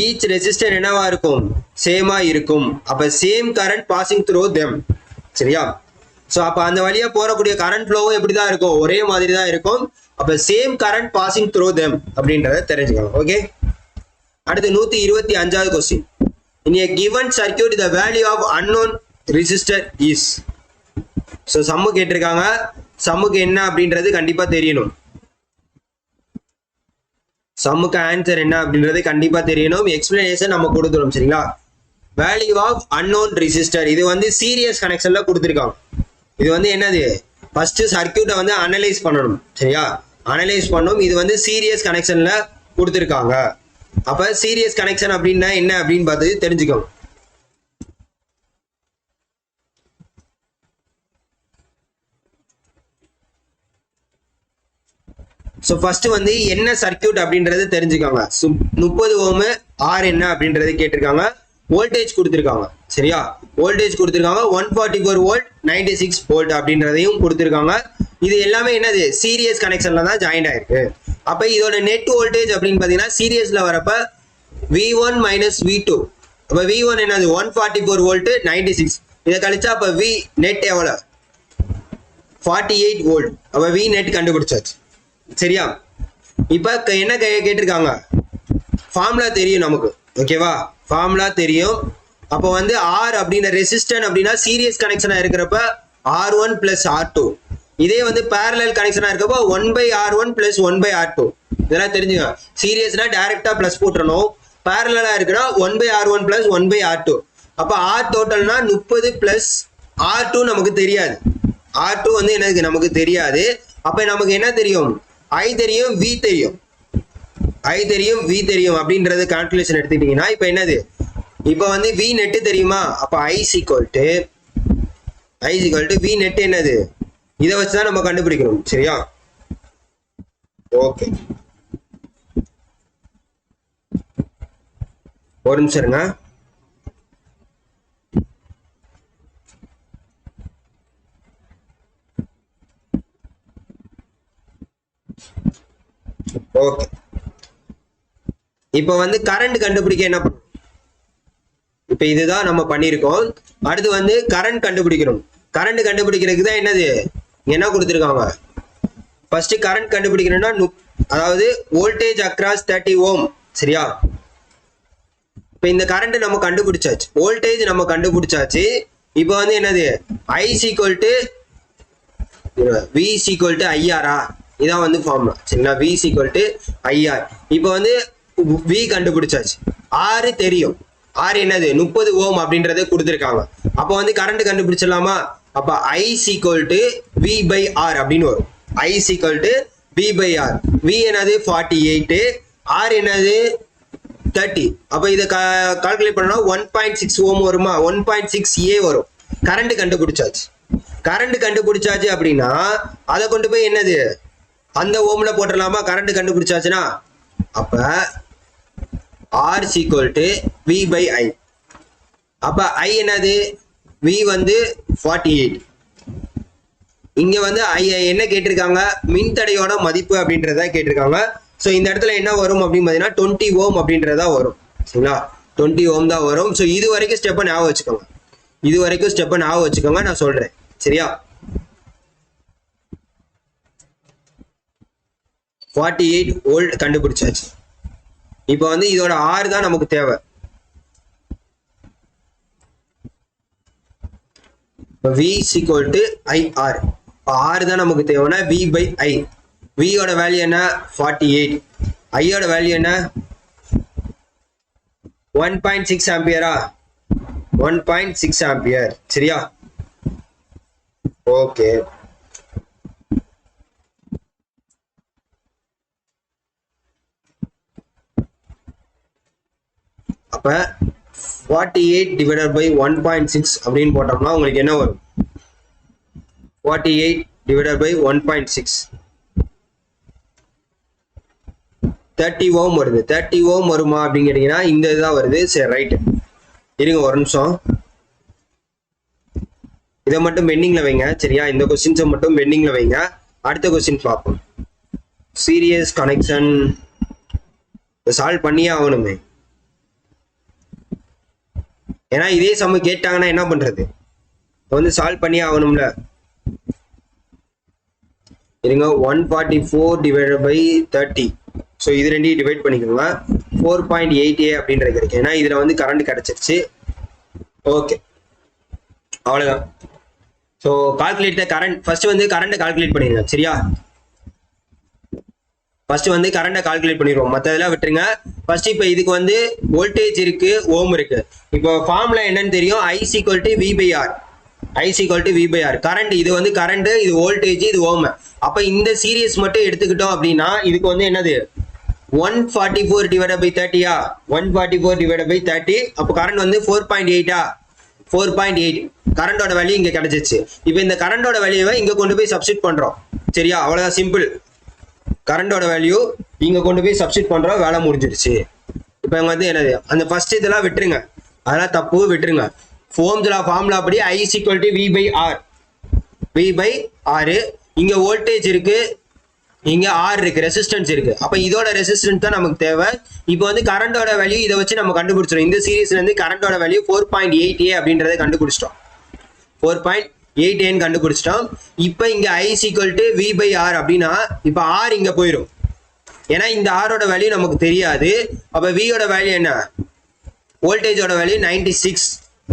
each resistor என்னவா இருக்கும்? சேமா இருக்கும். அப்ப same current passing through them. சரியா? சோ அப்ப அந்த வழியா போறக்கூடிய கரண்ட் ஃப்ளோவும் எப்படிதான் இருக்கும்? ஒரே மாதிரி தான் இருக்கும். அப்ப same current passing through them அப்படின்றத தெரிஞ்சுக்கணும். ஓகே. அடுத்து 125வது question. in a given circuit the value of unknown resistor is. So sum கேட்டிருக்காங்க. சம்முக்கு என்ன அப்படின்றது கண்டிப்பா தெரியணும். சம்முக்கு ஆன்சர் என்ன அப்படின்றது கண்டிப்பா தெரியணும். எக்ஸ்பிளனேஷன் நம்ம கொடுத்துரும். சரிங்களா? வேல்யூ ஆஃப் அன்னோன் ரெசிஸ்டர் இது வந்து சீரியஸ் கனெக்ஷன்ல கொடுத்துருக்காங்க. இது வந்து என்னது? ஃபர்ஸ்ட் சர்க்யூட்டை வந்து அனலைஸ் பண்ணணும். சரியா? அனலைஸ் பண்ணணும். இது வந்து சீரியஸ் கனெக்ஷன்ல கொடுத்துருக்காங்க. அப்ப சீரியஸ் கனெக்ஷன் அப்படின்னா என்ன அப்படின்னு பார்த்து தெரிஞ்சுக்கணும். ஸோ ஃபர்ஸ்ட் வந்து என்ன சர்க்யூட் அப்படின்றது தெரிஞ்சுக்காங்க. 30 ஓம் ஆர் என்ன அப்படின்றது கேட்டிருக்காங்க. வோல்டேஜ் கொடுத்துருக்காங்க. சரியா? வோல்டேஜ் கொடுத்துருக்காங்க 144 வோல்ட் 96 வோல்ட் அப்படின்றதையும் கொடுத்துருக்காங்க. இது எல்லாமே என்னது சீரியஸ் கனெக்ஷன்ல தான் ஜாயிண்ட் ஆயிருக்கு. அப்ப இதோட நெட் வோல்டேஜ் அப்படின்னு பாத்தீங்கன்னா சீரியஸ்ல வரப்ப V1 மைனஸ் V2. அப்ப V1 என்னது 144 வோல்ட் 96. இதை கழிச்சா அப்ப V நெட் எவ்வளவு 48 வோல்ட். அப்ப V நெட் கண்டுபிடிச்சாச்சு. சரியா? இப்ப என்ன கேட்டிருக்காங்க, ஃபார்முலா தெரியும் நமக்கு. ஓகேவா? ஃபார்முலா தெரியும். அப்போ வந்து R அப்படின்னா ரெசிஸ்டன் அப்படின்னா சீரியஸ் கனெக்ஷனா இருக்கிறப்ப R1 பிளஸ் R2. இதே வந்து பேரலல் கனெக்ஷனா இருக்கப்போ 1/R1 பிளஸ் 1/R2. இதெல்லாம் தெரிஞ்சுங்க. சீரியஸ்னா டைரக்டா பிளஸ் போட்டுறணும், பேரலா இருக்குன்னா 1/R1 பிளஸ் 1/R2. அப்ப R டோட்டல்னா 30 பிளஸ் R2 நமக்கு தெரியாது. R2 வந்து என்னது நமக்கு தெரியாது. அப்ப நமக்கு என்ன தெரியும், I தெரியும், V தெரியும். I தெரியும், V தெரியும் அப்படின்றது கால்குலேஷன் எடுத்துக்கிட்டீங்கன்னா இப்ப என்னது, இப்ப வந்து V நெட் தெரியுமா, அப்ப I equal to V net என்னது, இதை வச்சுதான் நம்ம கண்டுபிடிக்கணும். சரியா? ஓகே, ஒரு நிமிஷம் இருங்க. ஓகே, இப்ப வந்து கரண்ட் கண்டுபிடிக்க என்ன பண்ணும், இப்ப இதுதான் நம்ம பண்ணிருக்கோம். அடுத்து வந்து கரண்ட் கண்டுபிடிக்கணும். கரண்ட் கண்டுபிடிக்கிறதுக்கு தான் என்னது என்ன கொடுத்துருக்காங்க, ஃபர்ஸ்ட் கரண்ட் கண்டுபிடிக்கணும்னா அதாவது வோல்டேஜ் அக்ராஸ் 30 ஓம். சரியா? இப்ப இந்த கரண்ட் நம்ம கண்டுபிடிச்சாச்சு, வோல்டேஜ் நம்ம கண்டுபிடிச்சாச்சு. இப்ப வந்து என்னது I equal to V equal to IR. இதான் வந்து ஃபார்முலா. சரிங்களா? V equal to IR. இப்ப வந்து V கண்டுபிடிச்சாச்சு, R தெரியும். R என்னது 30 ஓம் அப்படின்றத கொடுத்துருக்காங்க. அப்ப வந்து கரண்ட் கண்டுபிடிச்சிடலாமா? அப்ப I equal to V by R அப்படின்னு வரும். I equal to V by R. V என்னது 48, R என்னது 30. அப்ப இதை கால்குலேட் பண்ணா 1.6 ஓம் வருமா, 1.6 A வரும். கரண்ட் கண்டுபிடிச்சாச்சு. கரண்ட் கண்டுபிடிச்சாச்சு அப்படின்னா அதை கொண்டு போய் என்னது அந்த ஓம்ல போட்டுடலாமா? கரண்ட் கண்டுபிடிச்சாச்சுன்னா அப்ப R equal to V by I. அப்ப I என்னது, V வந்து 48. இங்க வந்து I என்ன கேட்டிருக்காங்க, மின்தடையோட மதிப்பு அப்படின்றத கேட்டிருக்காங்க. ஸோ இந்த இடத்துல என்ன வரும் அப்படின்னு பார்த்தீங்கன்னா 20 ஓம் அப்படின்றதா வரும். சரிங்களா? 20 ஓம் தான் வரும். ஸோ இது வரைக்கும் ஸ்டெப்பை ஞாபகம் வச்சுக்கோங்க. இது வரைக்கும் ஸ்டெப்பை ஞாபகம் வச்சுக்கோங்க, நான் சொல்றேன். சரியா? 48 வோல்ட் கண்டுபிடிச்சாச்சு. இப்போ வந்து இதோட R தான் நமக்கு தேவை. V equal to IR. R தான் நமக்கு தேவைன்னா V by I. V ஓட வேல்யூ என்ன 48, I ஓட வேல்யூ என்ன 1.6 ஆம்பியரா, 1.6 ஆம்பியர். சரியா? ஓகே, அப்ப 48 divided by 1.6 அப்படின்னு போட்டோம்னா உங்களுக்கு என்ன வரும், 48 divided by 1.6 30 ஓம் வருது. 30 ஓம் வருமா அப்படின்னு கேட்டீங்கன்னா இந்த இதுதான் வருது. சரி, ரைட், இருங்க ஒரு நிமிஷம், இதை மட்டும் பெண்டிங்ல வைங்க. சரியா? இந்த கொஸ்டின்ஸை மட்டும் பெண்டிங்ல வைங்க. அடுத்த கொஸ்டின் பார்ப்போம். சீரியஸ் கனெக்ஷன் சால்வ் பண்ணியே ஆகணுமே, ஏன்னா இதே சம கேட்டாங்கன்னா என்ன பண்றது, வந்து சால்வ் பண்ணியே ஆகணும்ல. இருங்க, 144 divided by 30. ஸோ இது ரெண்டையும் டிவைட் பண்ணிக்கோங்க. 4.8A அப்படின்றது கிடைக்கும். ஏன்னா இதுல வந்து கரண்ட் கிடைச்சிருச்சு. ஓகே, அவ்வளவுதான். So calculate current. ஃபர்ஸ்ட் வந்து கரண்ட்டை கால்குலேட் பண்ணிடுங்க. சரியா? ஃபர்ஸ்ட் வந்து கரண்ட்டை கால்குலேட் பண்ணிடுவோம், மற்றதெல்லாம் விட்டுருங்க. ஃபர்ஸ்ட் இப்போ இதுக்கு வந்து வோல்டேஜ் இருக்கு, ஓம் இருக்கு. இப்போ ஃபார்முலா என்னன்னு தெரியும், I equal to V by R. I equal to V by R. Current இது வந்து கரண்ட், இது வோல்டேஜ், இது ஓம். அப்ப இந்த சீரியஸ் மட்டும் எடுத்துக்கிட்டோம் அப்படின்னா இதுக்கு வந்து என்னது 144 divided by 30. 144 divided by 30. அப்போ கரண்ட் வந்து 4.8. 4.8 கரண்டோட வேல்யூ இங்க கிடைச்சிச்சு. இப்போ இந்த கரண்டோட வேல்யூவை இங்க கொண்டு போய் சப்ஸ்டிட் பண்றோம். சரியா? அவ்வளவுதான், சிம்பிள். கரண்டோட வேல்யூ இங்க கொண்டு போய் சப்ஸ்டிட் பண்றோம், வேலை முடிஞ்சிருச்சு. இப்போ வந்து என்னது, அந்த ஃபர்ஸ்ட் இதெல்லாம் விட்டுருங்க, அதெல்லாம் தப்பு, விட்டுருங்க. ஓம்ஸ் லா ஃபார்முலா படி I equal to V by R. V by R. இங்க வோல்டேஜ் இருக்கு, இங்க ஆர் இருக்கு, ரெசிஸ்டன்ஸ் இருக்கு. அப்ப இதோட ரெசிஸ்டன்ஸ் தான் நமக்கு தேவை. இப்போ வந்து கரண்டோட வேல்யூ இதை வச்சு நம்ம கண்டுபிடிச்சிடும். இந்த சீரீஸ்ல இருந்து கரண்டோட வேல்யூ 4.8A அப்படின்றத கண்டுபிடிச்சிட்டோம். 4.8A கண்டுபிடிச்சிட்டோம். இப்போ இங்க I = V/R அப்படின்னா இப்போ R இங்க போயிடும். ஏன்னா இந்த ஆரோட வேல்யூ நமக்கு தெரியாது. அப்ப வியோட வேல்யூ என்ன? வோல்டேஜோட வேல்யூ 96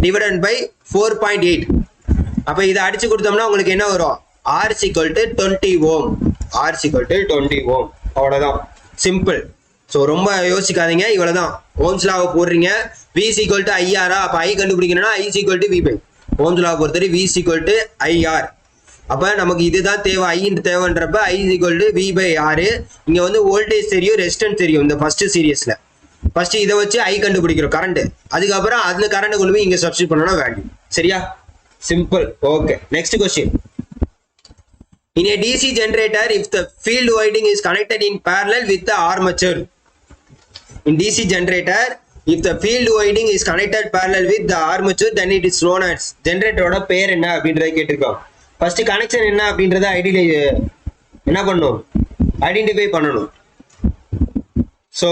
டிவைடட் பை 4.8. அப்ப இதை அடிச்சு கொடுத்தோம்னா உங்களுக்கு என்ன வரும்? R = 20 ஓம். R = 20 ஓம். அவ்வளவுதான், சிம்பிள். ஸோ ரொம்ப யோசிக்காதீங்க, இவ்வளவுதான். ஓம்ஸ் லாவை போடுறீங்க. V = IR. அப்ப I கண்டுபிடிக்கணும்னா I = V/. ஓம்ஸ் லாவை பொறுத்தவரை V = IR. அப்ப நமக்கு இதுதான் தேவை. I தேவைன்றப்ப I = V/R. இங்க வந்து வோல்டேஜ் தெரியும், ரெசிஸ்டன்ஸ் தெரியும். இந்த ஃபர்ஸ்ட் சீரியஸ்ல ஃபர்ஸ்ட் இதை வச்சு I கண்டுபிடிக்கிறோம் கரண்ட். அதுக்கப்புறம் அந்த கரண்ட் கொண்டு போய் இங்க சப்ஸ்டிட் பண்ணணும் வேல்யூ. சரியா? Simple. Okay, next question. In a DC generator, if the field winding is connected in parallel with the armature. In DC generator, if the field winding is connected parallel with the armature, then it is known as generator ஓட பேர் என்ன அப்படின்றத கேட்டிருக்கோம். First connection என்ன அப்படின்றத என்ன பண்ணணும்? Identify பண்ணணும். ஸோ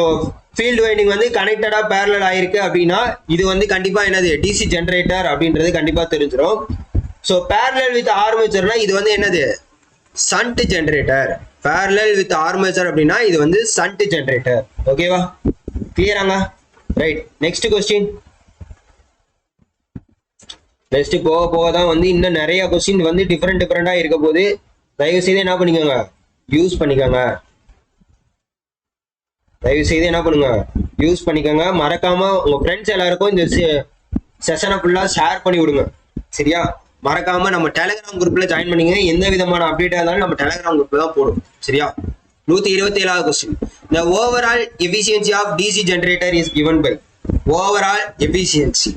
ஃபீல்டு வைண்டிங் வந்து கனெக்டடா பேரலல் ஆயிருக்கு அப்படின்னா இது வந்து கண்டிப்பா என்னது? டிசி ஜென்ரேட்டர் அப்படின்றது கண்டிப்பா தெரிஞ்சிடும். ஸோ பேரலல் வித் ஆர்மேச்சர்னா இது வந்து என்னது? சண்ட் ஜென்ரேட்டர். பேரலல் வித் ஆர்மேச்சர் அப்படின்னா இது வந்து சண்ட் ஜென்ரேட்டர். ஓகேவா? கிளியராங்க? ரைட். Next question. நெக்ஸ்ட் போக போக தான் வந்து இன்னும் நிறைய क्वेश्चन வந்து டிஃபரெண்டா இருக்க போது. தயவு செய்து என்ன பண்ணிக்கோங்க? யூஸ் பண்ணிக்கோங்க. தயவு செய்து என்ன பண்ணுங்க? யூஸ் பண்ணிக்கோங்க. மறக்காம உங்க ஃப்ரெண்ட்ஸ் எல்லாருக்கும் இந்த செஷனை ஃபுல்லா ஷேர் பண்ணி விடுங்க. சரியா? மறக்காம நம்ம டெலிகிராம் குரூப்ல ஜாயின் பண்ணிங்க. எந்த விதமான அப்டேட்டா இருந்தாலும் நம்ம டெலிகிராம் குரூப்ல தான் போடும். சரியா? 127வது question. The overall efficiency of DC generator is given by. Overall efficiency.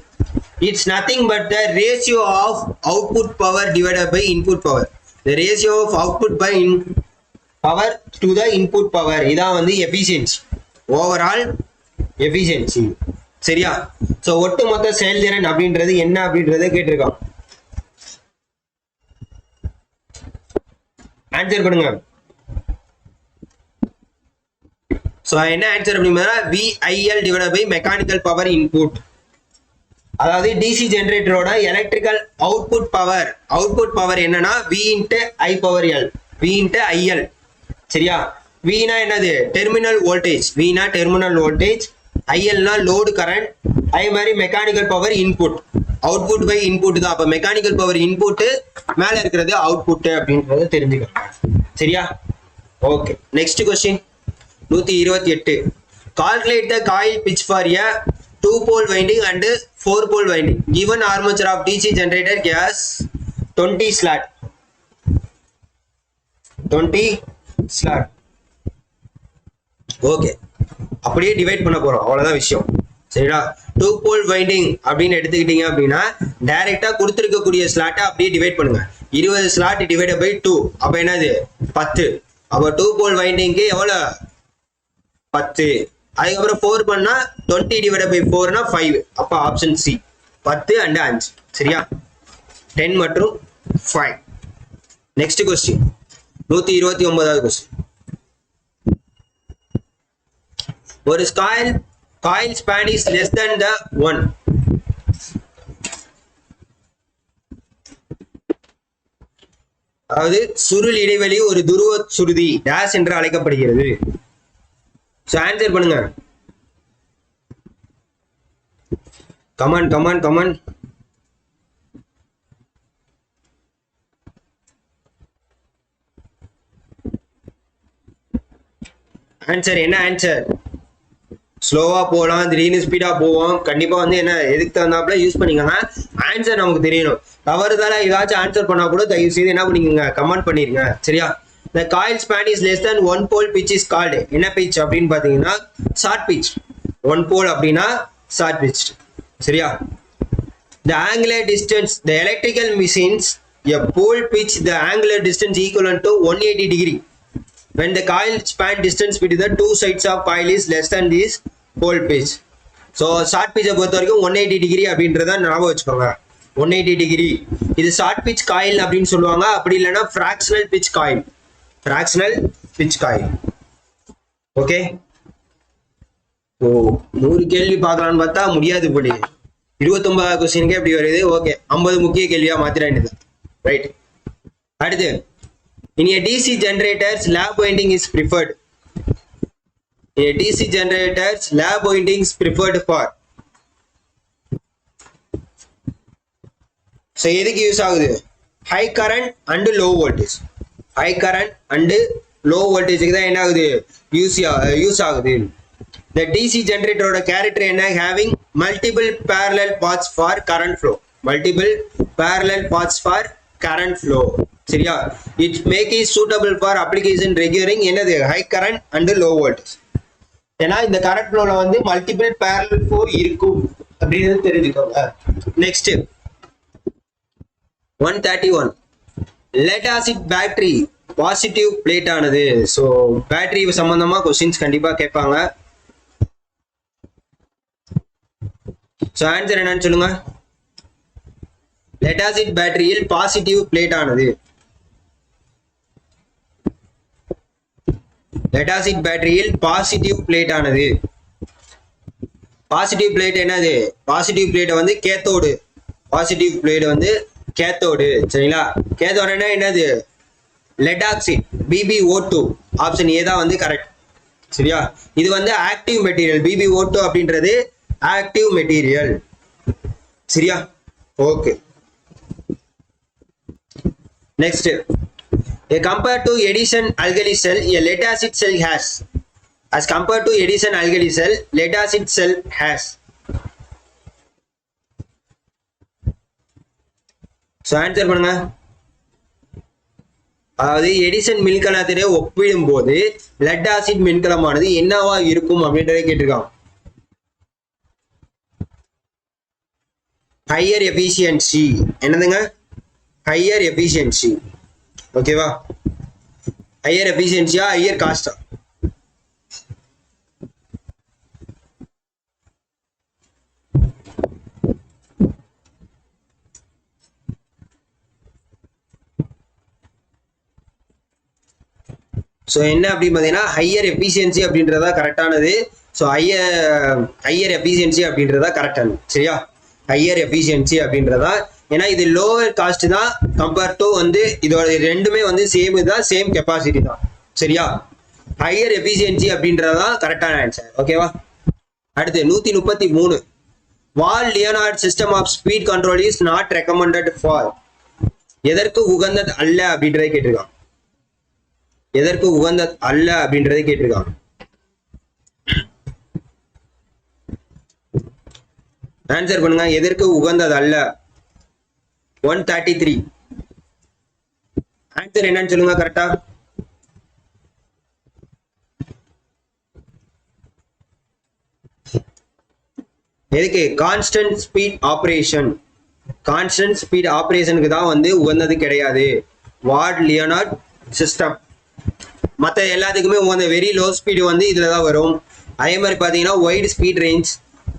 It's nothing but the ratio of output power divided by input power. The ratio of output by power to the input power. இதான் வந்து efficiency. Overall efficiency. சரியா? So ஒட்டுமொத்த செயல்திறன் அப்படின்றது என்ன அப்படின்றத கேட்டிருக்கான். Answer பண்ணுங்க. சோ என்ன ஆன்சர் அப்படின்னா VIL divided by mechanical power input. அதாவது டிசி ஜெனரேட்டரோட எலக்ட்ரிக்கல் அவுட்புட் பவர் என்னன்னா V × I power L. V × IL. சரியா? V னா என்னது? Terminal voltage. V னா டெர்மினல் வோல்டேஜ், IL னா லோடு கரண்ட். அதே மாதிரி mechanical power input. Output by input தான். அப்ப மெக்கானிக்கல் பவர் இன்புட், மேல இருக்கிறது அவுட்புட் அப்படின்றத தெரிஞ்சுக்கணும். சரியா? Okay, next question. 128. Calculate the coil pitch for a 2-pole winding and 4-pole winding. Given armature of DC generator gas 20 slot. 20 slot. Okay, அப்படியே divide பண்ண போறோம். அவ்வளவுதான் விஷயம். சரிடா? 2-pole winding அப்படின்னு எடுத்துக்கிட்டீங்க அப்படின்னா டைரக்டா கொடுத்திருக்கக்கூடிய ஸ்லாட்டை அப்படியே டிவைட் பண்ணுங்க. 20 ஸ்லாட் டிவைடட் பை 2. அப்ப என்னது? 10. அப்ப 2-pole windingக்கு எவ்வளவு? 10. அதுக்கப்புறம் 4 பண்ணா 20 டிவைடட் பை 4னா 5. அப்ப ஆப்ஷன் சி 10 and 5. சரியா? 10 மற்றும் 5. Next question. 129வது क्वेश्चन. ஒரு coil span is less than the 1. அதாவது சுருள் இடைவெளி ஒரு துருவ சுருதி டேஷ் என்று அழைக்கப்படுகிறது. சோ ஆன்சர் பண்ணுங்க. கமான். ஆன்சர் என்ன? ஆன்சர் ஸ்லோவா போகலாம், திடீர்னு ஸ்பீடா போவோம். கண்டிப்பா வந்து என்ன எதுக்கு தகுந்தாப்புல யூஸ் பண்ணிக்கோங்க. ஆன்சர் நமக்கு தெரியணும். தவறுதலா ஏதாச்சும் ஆன்சர் பண்ணா கூட தயவு செய்து என்ன பண்ணிக்கோங்க? கமெண்ட் பண்ணிருங்க. சரியா? The coil span is less than 1 pole pitch is called. என்ன pitch அப்படின்னு பாத்தீங்கன்னா short pitch. 1 pole அப்படின்னா short pitch. சரியா? The angular distance, the electrical machines, a pole pitch, the angular distance equivalent to 180 degree. When the coil span distance between the two sides of coil is less than this pole pitch. So short pitch பொறுத்த வரைக்கும் 180 degree அப்படின்றத ஞாபகம் வச்சுக்கோங்க. 180 degree. இது short pitch coil அப்படின்னு சொல்லுவாங்க, அப்படி இல்லைன்னா fractional pitch coil. Fractional pitch coil. Okay. ஓ 100 கேள்வி பார்க்கலான்னு பார்த்தா முடியாது போலி. 29 கொஸ்டினுக்கே எப்படி வருது. ஓகே 50 முக்கிய கேள்வியா மாத்திராது. ரைட். அடுத்து in a DC generators lab winding is preferred. In a DC generators lab winding is preferred for. So எதுக்கு யூஸ் ஆகுது? High current and low voltage. High current and low வோல்டேஜுக்கு தான் என்ன ஆகுது யூஸ் ஆகுது. The DC generator character என்ன? Having multiple parallel paths for current flow. Multiple parallel paths for current flow. சரியா? It make it suitable for application requiring என்னது? High current and low voltage. ஏன்னா இந்த current flowல வந்து multiple parallel flow இருக்கும் அப்படின்னு தெரிஞ்சுக்கோங்க. Next 131. Lead acid battery positive plate ஆனது. So battery சம்பந்தமா கொஸ்டின்ஸ் கண்டிப்பா கேட்பாங்க. ஸோ ஆன்சர் என்னன்னு சொல்லுங்க. லெட் ஆசிட் பேட்டரியில் பாசிட்டிவ் பிளேட் ஆனது. லெட் ஆசிட் பேட்டரியில் பாசிட்டிவ் பிளேட் ஆனது. பாசிட்டிவ் பிளேட் என்னது? பாசிட்டிவ் பிளேட் வந்து கேத்தோடு. பாசிட்டிவ் பிளேட் வந்து கேத்தோடு. சரிங்களா? கேத்தோடுனா என்னது? Let oxide BbO2. Option A தான் வந்து கரெக்ட். சரியா? இது வந்து ஆக்டிவ் மெட்டீரியல். BbO2 அப்படின்றது ஆக்டிவ் மெட்டீரியல். சரியா? Okay. Next compared to Edison alkali cell, a lead acid cell has. As compared to Edison alkali cell, lead acid cell has. So answer பண்ணுங்க. அதாவது Edison மின்கலத்திலே ஒப்பிடும் போது lead acid மின்கலமானது என்னவா இருக்கும் அப்படின்றத கேட்டிருக்காங்க. Higher efficiency. என்னதுங்க? Higher efficiency. ஓகேவா? ஹையர் எஃபிஷியன்சியா ஹையர் காஸ்டா? ஸோ என்ன அப்படின்னு பார்த்தீங்கன்னா ஹையர் எஃபிஷியன்சி அப்படின்றதா கரெக்டானது. ஸோ ஹையர் எஃபிஷியன்சி அப்படின்றதா கரெக்டானது. சரியா? ஹையர் எஃபிஷியன்சி அப்படின்றதா. ஏன்னா இது லோவர் காஸ்ட் தான் கம்பேர் டு வந்து இதோட ரெண்டுமே வந்து சேம் தான், சேம் கெப்பாசிட்டி தான். சரியா? ஹையர் எஃபிஷியன்சி அப்படின்றதான் கரெக்டான ஆன்சர். ஓகேவா? அடுத்து 133. Ward Leonard system of speed control is not recommended for. எதற்கு உகந்தது அல்ல அப்படின்றத கேட்டிருக்காங்க. எதற்கு உகந்தது அல்ல அப்படின்றதை கேட்டிருக்காங்க. ஆன்சர் பண்ணுங்க. எதற்கு உகந்தது அல்ல? 133. ஆன்சர் என்னன்னு சொல்லுங்க கரெக்டா. எதுக்கு? Constant speed operation. Constant speed ஆபரேஷனுக்கு தான் வந்து உகந்தது கிடையாது வாட் லியோனார்ட் சிஸ்டம். மற்ற எல்லாத்துக்குமே உங்க வெரி லோ ஸ்பீடு வந்து இதில் தான் வரும். அதே மாதிரி பார்த்தீங்கன்னா wide speed range,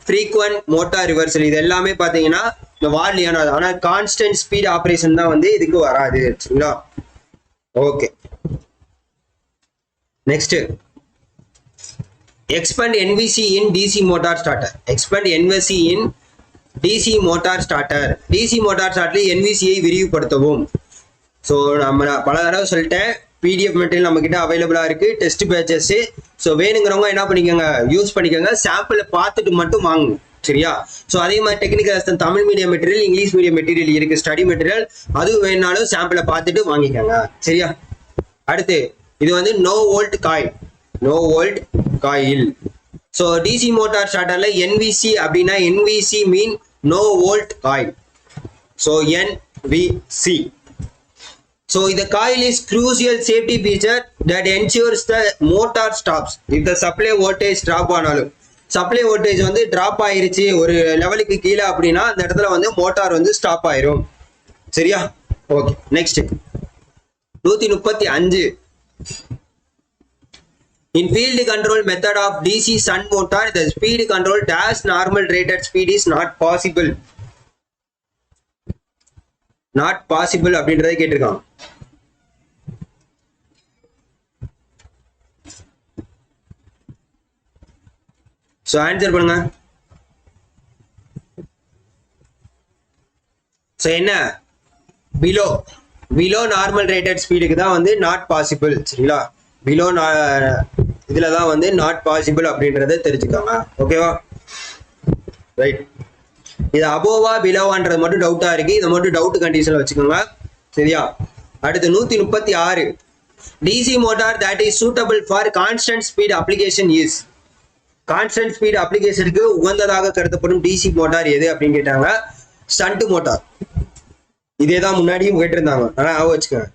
frequent motor reversal, இது எல்லாமே பார்த்தீங்கன்னா இந்த வால் லியோனார்ட். ஆனால் கான்ஸ்டன்ட் ஸ்பீட் ஆப்ரேஷன் தான் வந்து இதுக்கு வராது. சரிங்களா? Okay. Next expand NVC in DC motor starter. Expand NVC in DC motor starter. DC motor ஸ்டார்டரில் NVC-ஐ விரிவுபடுத்தவும். ஸோ நம்ம பல தடவை சொல்லிட்டேன், PDF மெட்டீரியல் நம்ம கிட்ட அவைலபிளா இருக்கு, டெஸ்ட் பேச்சஸ். ஸோ வேணுங்கிறவங்க என்ன பண்ணிக்கோங்க, யூஸ் பண்ணிக்கோங்க. சாம்பிளை பார்த்துட்டு மட்டும் வாங்க. சரியா? ஸோ அதே மாதிரி technical assistant Tamil medium material, English medium material இருக்கு, ஸ்டடி மெட்டீரியல். அதுவும் வேணாலும் சாம்பிளை பார்த்துட்டு வாங்கிக்கோங்க. சரியா? அடுத்து இது வந்து no volt coil. No volt coil. So DC motor ஸ்டார்டர்ல NVC அப்படின்னா NVC mean no volt coil. So NVC. So the coil is crucial safety feature that ensures the motor stops if the supply voltage drop ஆனாலும். Supply voltage வந்து drop ஆயிருச்சு ஒரு லெவலுக்கு கீழே அப்படின்னா அந்த இடத்துல வந்து மோட்டார் வந்து ஸ்டாப் ஆயிரும். சரியா? Okay. Next 135. In field control method of DC shunt motor, the speed control dash normal rated speed is not possible. Not possible அப்படின்றத கேட்டிருக்காங்க. ஸோ ஆன்சர் பண்ணுங்க. ஸோ என்ன பிலோ நார்மல் ரேட்டட் ஸ்பீடுக்கு தான் வந்து நாட் பாசிபிள். சரிங்களா, below இதுல தான் வந்து நாட் பாசிபிள் அப்படின்றத தெரிஞ்சுக்காங்க. ஓகேவா, ரைட். இது அபோவா பிலோவான்றது மட்டும் டவுட்டா இருக்கு, இதை மட்டும் டவுட் கண்டிஷன்ல வச்சுக்கோங்க. சரியா, அடுத்து 136 DC motor that is suitable for constant speed application is. Constant speed அப்ளிகேஷனுக்கு உகந்ததாக கருதப்படும் டிசி மோட்டார் எது அப்படின்னு கேட்டாங்க. Shunt motor. இதே தான் முன்னாடியும் கேட்டிருந்தாங்க, ஆனா வச்சுக்கோங்க.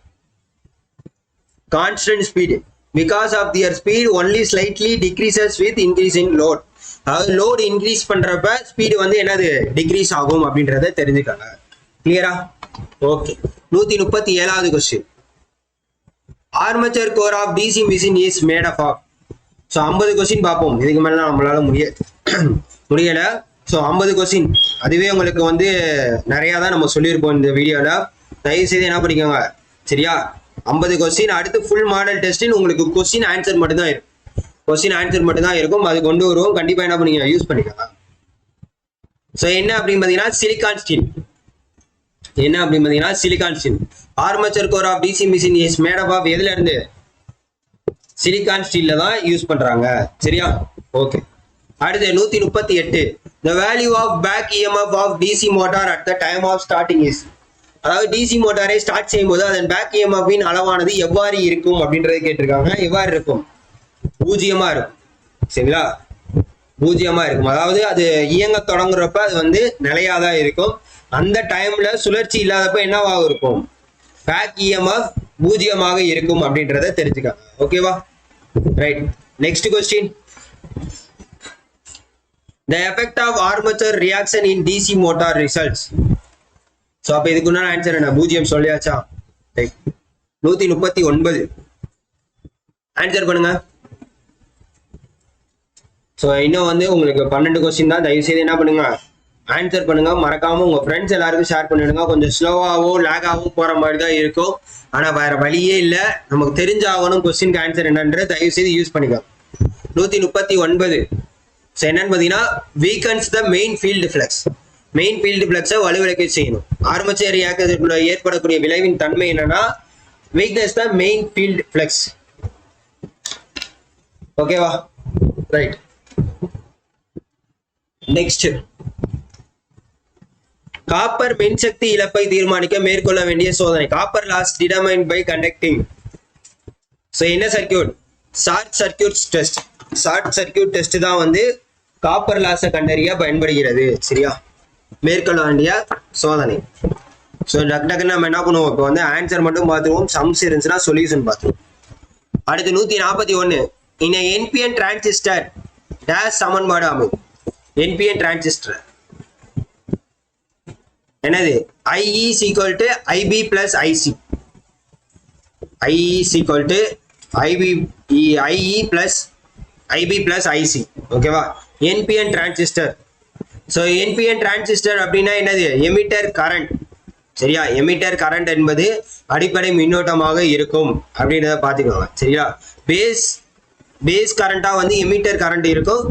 Constant speed because of their speed only slightly decreases with increasing load. அதாவது லோடு இன்க்ரீஸ் பண்றப்ப ஸ்பீடு வந்து என்னது டிக்ரீஸ் ஆகும் அப்படின்றத தெரிஞ்சுக்காங்க. கிளியரா? ஓகே. 137வது question. Armature core of DC machine is made of. So 50 question பார்ப்போம், இதுக்கு மேல நம்மளால முடியல. ஸோ 50 கொஸ்டின் அதுவே உங்களுக்கு வந்து நிறைய தான் நம்ம சொல்லியிருப்போம் இந்த வீடியோல. தயவு செய்து என்ன பண்ணிக்கோங்க. சரியா, 50 கொஸ்டின். அடுத்து ஃபுல் மாடல் டெஸ்டின் உங்களுக்கு கொஸ்டின் ஆன்சர் மட்டும் தான் இருக்கும். கொஸ்டின் ஆன்சர் மட்டும் தான் இருக்கும், அது கொண்டு வருவோம். கண்டிப்பா என்ன பண்ணீங்க, யூஸ் பண்ணிக்கலாம். ஸோ என்ன அப்படின்னு பார்த்தீங்கன்னா சிலிகான் ஸ்டீல். என்ன அப்படின்னு பார்த்தீங்கன்னா silicon steel. Armature core of DC machine is made up of எதுல இருந்து? சிலிகான் ஸ்டீல்ல தான் யூஸ் பண்றாங்க. சரியா, ஓகே. அடுத்து 138 the value of back EMF of DC motor at the time of starting is. அதாவது டிசி மோட்டாரை ஸ்டார்ட் செய்யும் போது அதன் பேக் EMF இன் அளவானது எவ்வாறு இருக்கும் அப்படின்றத கேட்டிருக்காங்க. எவ்வாறு இருக்கும்? பூஜ்ஜியமா இருக்கும். சரிங்களா, பூஜ்ஜியமா இருக்கும். அதாவது அது இயங்க தொடங்குறப்ப அது வந்து நிலையாதான் இருக்கும். அந்த டைம்ல சுழற்சி இல்லாதப்ப என்னவாக இருக்கும்? பேக் EMF பூஜ்ஜியமாக இருக்கும் அப்படின்றத தெரிஞ்சுக்காங்க. ஓகேவா, right. Next question. The effect of armature reaction in DC motor results. So அப்ப இதுக்கு உண்டான ஆன்சர் என்ன? பூஜ்ஜியம் சொல்லியாச்சா? 139 ஆன்சர் பண்ணுங்க. ஸோ இன்னும் வந்து உங்களுக்கு 12 கொஸ்டின் தான். தயவு செய்து என்ன பண்ணுங்க, ஆன்சர் பண்ணுங்க. மறக்காம உங்க ஃப்ரெண்ட்ஸ் எல்லாருக்கும் ஷேர் பண்ணிடுங்க. கொஞ்சம் ஸ்லோவாகவும் லேகாகவும் போற மாதிரி தான் இருக்கும், ஆனா வேற வழியே இல்லை. நமக்கு தெரிஞ்சாகணும் கொஸ்டின் ஆன்சர் என்னன்றது. தயவு செய்து யூஸ் பண்ணிக்கோ. 139 என்னன்னு பார்த்தீங்கன்னா weakens the main field flux. Main field ஃபிளக்ஸை வலுவிழக்க செய்யணும். ஆர்மேச்சர் ரியாக்டருக்குள்ள ஏற்படக்கூடிய விளைவின் தன்மை என்னன்னா weakness the main field flux. ஓகேவா, ரைட். நெக்ஸ்ட், காப்பர் மின்சக்தி இழப்பை தீர்மானிக்க மேற்கொள்ள வேண்டிய சோதனை. Copper loss determined by conducting. So என்ன circuit? Short circuit test. Short circuit test தான் வந்து காப்பர் லாஸை கண்டறிய பயன்படுகிறது. சரியா, மேற்கொள்ள வேண்டிய சோதனை. ஸோ டக்கு நம்ம என்ன பண்ணுவோம், இப்போ வந்து ஆன்சர் மட்டும் பார்த்துருவோம். சம்ஸ் இருந்துச்சுன்னா சொல்யூஷன் பார்த்துருவோம். அடுத்து 141 இன் என்பிஎன் டிரான்சிஸ்டர் டேஷ் சமன்பாடு அமையும். என்பிஎன் டிரான்சிஸ்டர் என்னது? IE is equal to IB plus IC. IE is equal to IE plus IB plus IC. ஓகேவா, NPN transistor. So NPN transistor அப்படின்னா என்னது? Emitter current. சரியா, எமிட்டர் கரண்ட் என்பது அடிப்படை மின்னோட்டமாக இருக்கும் அப்படின்றத பார்த்துக்கோங்க. சரியா, பேஸ் கரண்டா வந்து எமிட்டர் கரண்ட் இருக்கும்.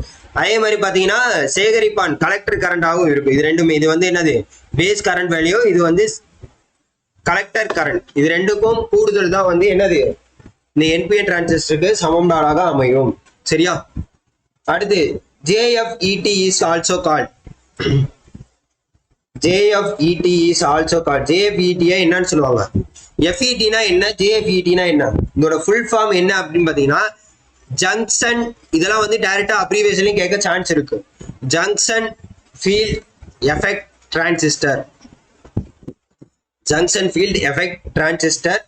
அதே மாதிரி பார்த்தீங்கன்னா சேகரிப்பான் கலெக்டர் கரண்டாகவும் இருக்கும். இது ரெண்டுமே, இது வந்து என்னது? பேஸ் கரண்ட் வேல்யூ, இது வந்து கலெக்டர் கரண்ட். இது ரெண்டுக்கும் கூடுதல் தான் வந்து என்னது? இந்த என்பிஎன் டிரான்சிஸ்டருக்கு சமன்பாடாக அமையும். சரியா, அடுத்து JFET is also called. JFET is also called. JFET என்னன்னு சொல்லுவாங்க? FET னா என்ன, JFET னா என்ன? இதோட ஃபுல் ஃபார்ம் என்ன அப்படின்னு பார்த்தீங்கன்னா ஜங்ஷன். இதெல்லாம் வந்து டைரக்டா அப்ரிவேஷன்லயும் கேட்க சான்ஸ் இருக்கு. Junction field effect transistor. Junction field effect transistor.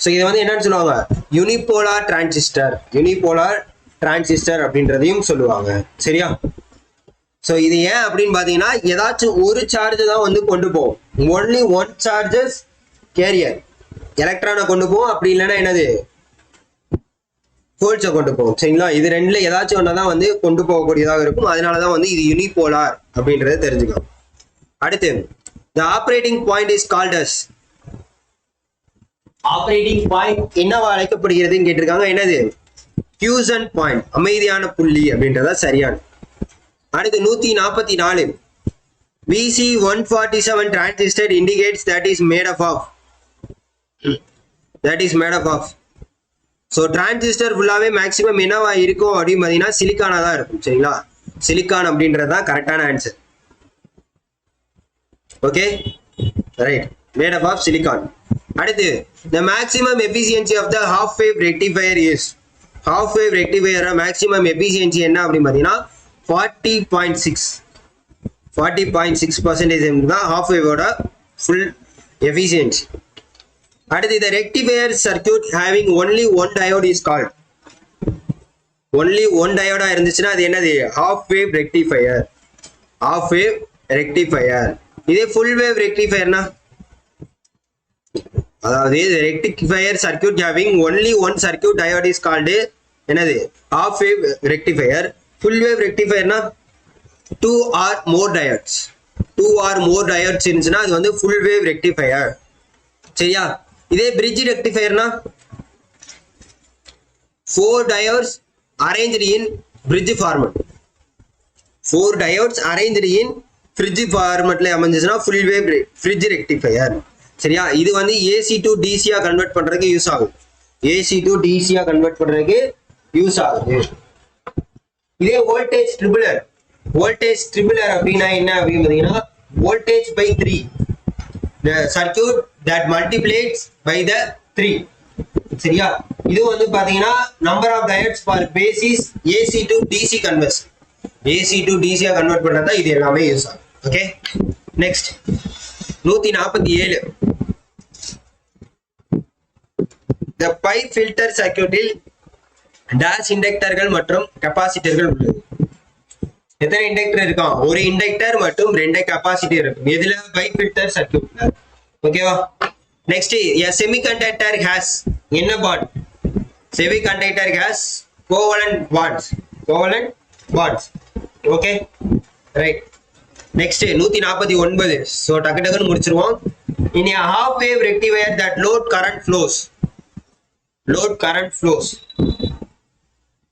So இதை வந்து என்னன்னு சொல்லுவாங்க? Unipolar transistor. யூனிபோலார் டிரான்சிஸ்டர் அப்படின்றதையும் சொல்லுவாங்க. சரியா, ஸோ இது ஏன் அப்படின்னு பார்த்தீங்கன்னா ஏதாச்சும் ஒரு சார்ஜ் தான் வந்து கொண்டு போகும். Only one charges carrier. எலக்ட்ரானை கொண்டு போகும், அப்படி இல்லைன்னா என்னது? ஹோல்ஸை கொண்டு போகும். சரிங்களா, இது ரெண்டுல ஏதாச்சும் ஒன்றா தான் வந்து கொண்டு போகக்கூடியதாக இருக்கும். அதனால தான் வந்து இது யூனிபோலார் அப்படின்றத தெரிஞ்சுக்கணும். அடுத்து The operating point is called as operating point என்னவா அழைக்கப்படுகிறதுன்னு கேட்டிருக்காங்க. என்னது? quiescent point, அமைதியான புள்ளி அப்படின்றதா சரியான. அடுத்து 144 VC147 transistor indicates that is made up of so transistor ஃபுல்லாவே மேக்ஸிமம் என்னவா இருக்கும் அப்படின்னு பார்த்தீங்கன்னா சிலிக்கானா தான் இருக்கும். சரிங்களா? சிலிக்கான் அப்படின்றது தான் கரெக்டான answer. Okay right, made up of silicon. அடுத்து the maximum efficiency of the half wave rectifier is half wave rectifier maximum efficiency என்ன அப்படின்னு பார்த்தீங்கன்னா 40.6% தான் half wave ஓட full efficiency. அடுத்து the rectifier circuit having only one diode is called only one diode இருந்துச்சுன்னா அது என்னது? half wave rectifier. half wave rectifier. இதே full wave rectifierனா அதாவது rectifier circuit having only one circuit diode is called என்னது? half wave rectifier. full wave rectifierனா 2 or more diodes இருந்துச்சுன்னா அது வந்து full wave rectifier. சரியா? இதே bridge rectifierனா 4 diodes arranged in bridge format. 4 diodes arranged in bridge formatல அமைஞ்சிச்சுனா full wave bridge rectifier. சரியா? இது வந்து AC to DC ஆ கன்வெர்ட் பண்றதுக்கு யூஸ் ஆகும். AC to DC ஆ கன்வெர்ட் பண்றதுக்கு யூஸ் ஆகுது. இதே வோல்டேஜ் ட்ரிபிளர் அப்படின்னா என்ன அப்படின்னு பார்த்தீங்கன்னா voltage by 3, the circuit that multiplies by the 3. சரியா? இது வந்து பாத்தீங்கன்னா number of diodes for basis AC to DC conversion. AC to DC ஆ கன்வெர்ட் பண்றதா இது எல்லாமே யூஸ் ஆகும். Okay next 147 the pipe filter circuitil dash இண்டக்டர்கள் மற்றும் கெபாசிட்டர்கள் உள்ளது. எத்தனை இண்டக்டர் இருக்கும்? ஒரு இண்டக்டர் மற்றும் 2 கெபாசிட்டர் இருக்கும். எதுல? பைப் ஃபில்டர் சர்க்யூட்ல. ஓகேவா? நெக்ஸ்ட் a semiconductor has என்ன bond? Semiconductor has covalent bonds. Okay right. Next 149. So டக்குன்னு முடிச்சிருவோம். In a half wave rectifier that load current flows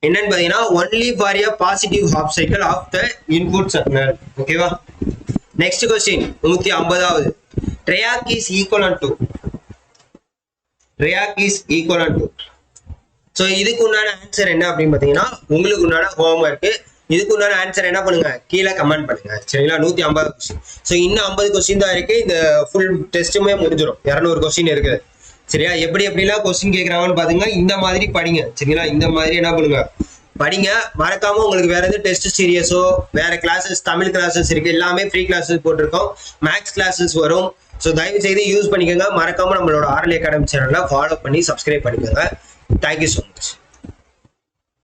என்னன்னு பாத்தீங்கன்னா only for a positive half cycle of the input signal. ஓகேவா? Next question 150வது triac is equivalent to so இதுக்கு உண்டான answer என்ன அப்படின்னு பாத்தீங்கன்னா உங்களுக்கு உண்டான ஹோம்வொர்க். இதுக்கு உண்டான ஆன்சர் என்ன பண்ணுங்க? கீழே கமெண்ட் பண்ணுங்க. சரிங்களா? 150 क्वेश्चन. சோ இன்னும் 50 क्वेश्चन தான் இருக்கு. இந்த ஃபுல் டெஸ்ட்டுமே முடிஞ்சிடும். 200 क्वेश्चन இருக்கு. சரியா? எப்படிலாம் क्वेश्चन கேக்குறாங்கன்னு பாத்தீங்கன்னா இந்த மாதிரி படிங்க. சரிங்களா? இந்த மாதிரி என்ன பண்ணுங்க? படிங்க. மறக்காம உங்களுக்கு வேற எதாவது டெஸ்ட் சீரியஸோ வேற கிளாஸஸ், தமிழ் கிளாஸஸ் இருக்கு, எல்லாமே ஃப்ரீ கிளாஸஸ் போட்டிருக்கோம். மேக்ஸ் கிளாஸஸ் வரும். ஸோ தயவு செய்து யூஸ் பண்ணிக்கோங்க. மறக்காம நம்மளோட ஆர்எல் அகாடமி சேனலை ஃபாலோ பண்ணி சப்ஸ்கிரைப் பண்ணிக்கோங்க. Thank you so much.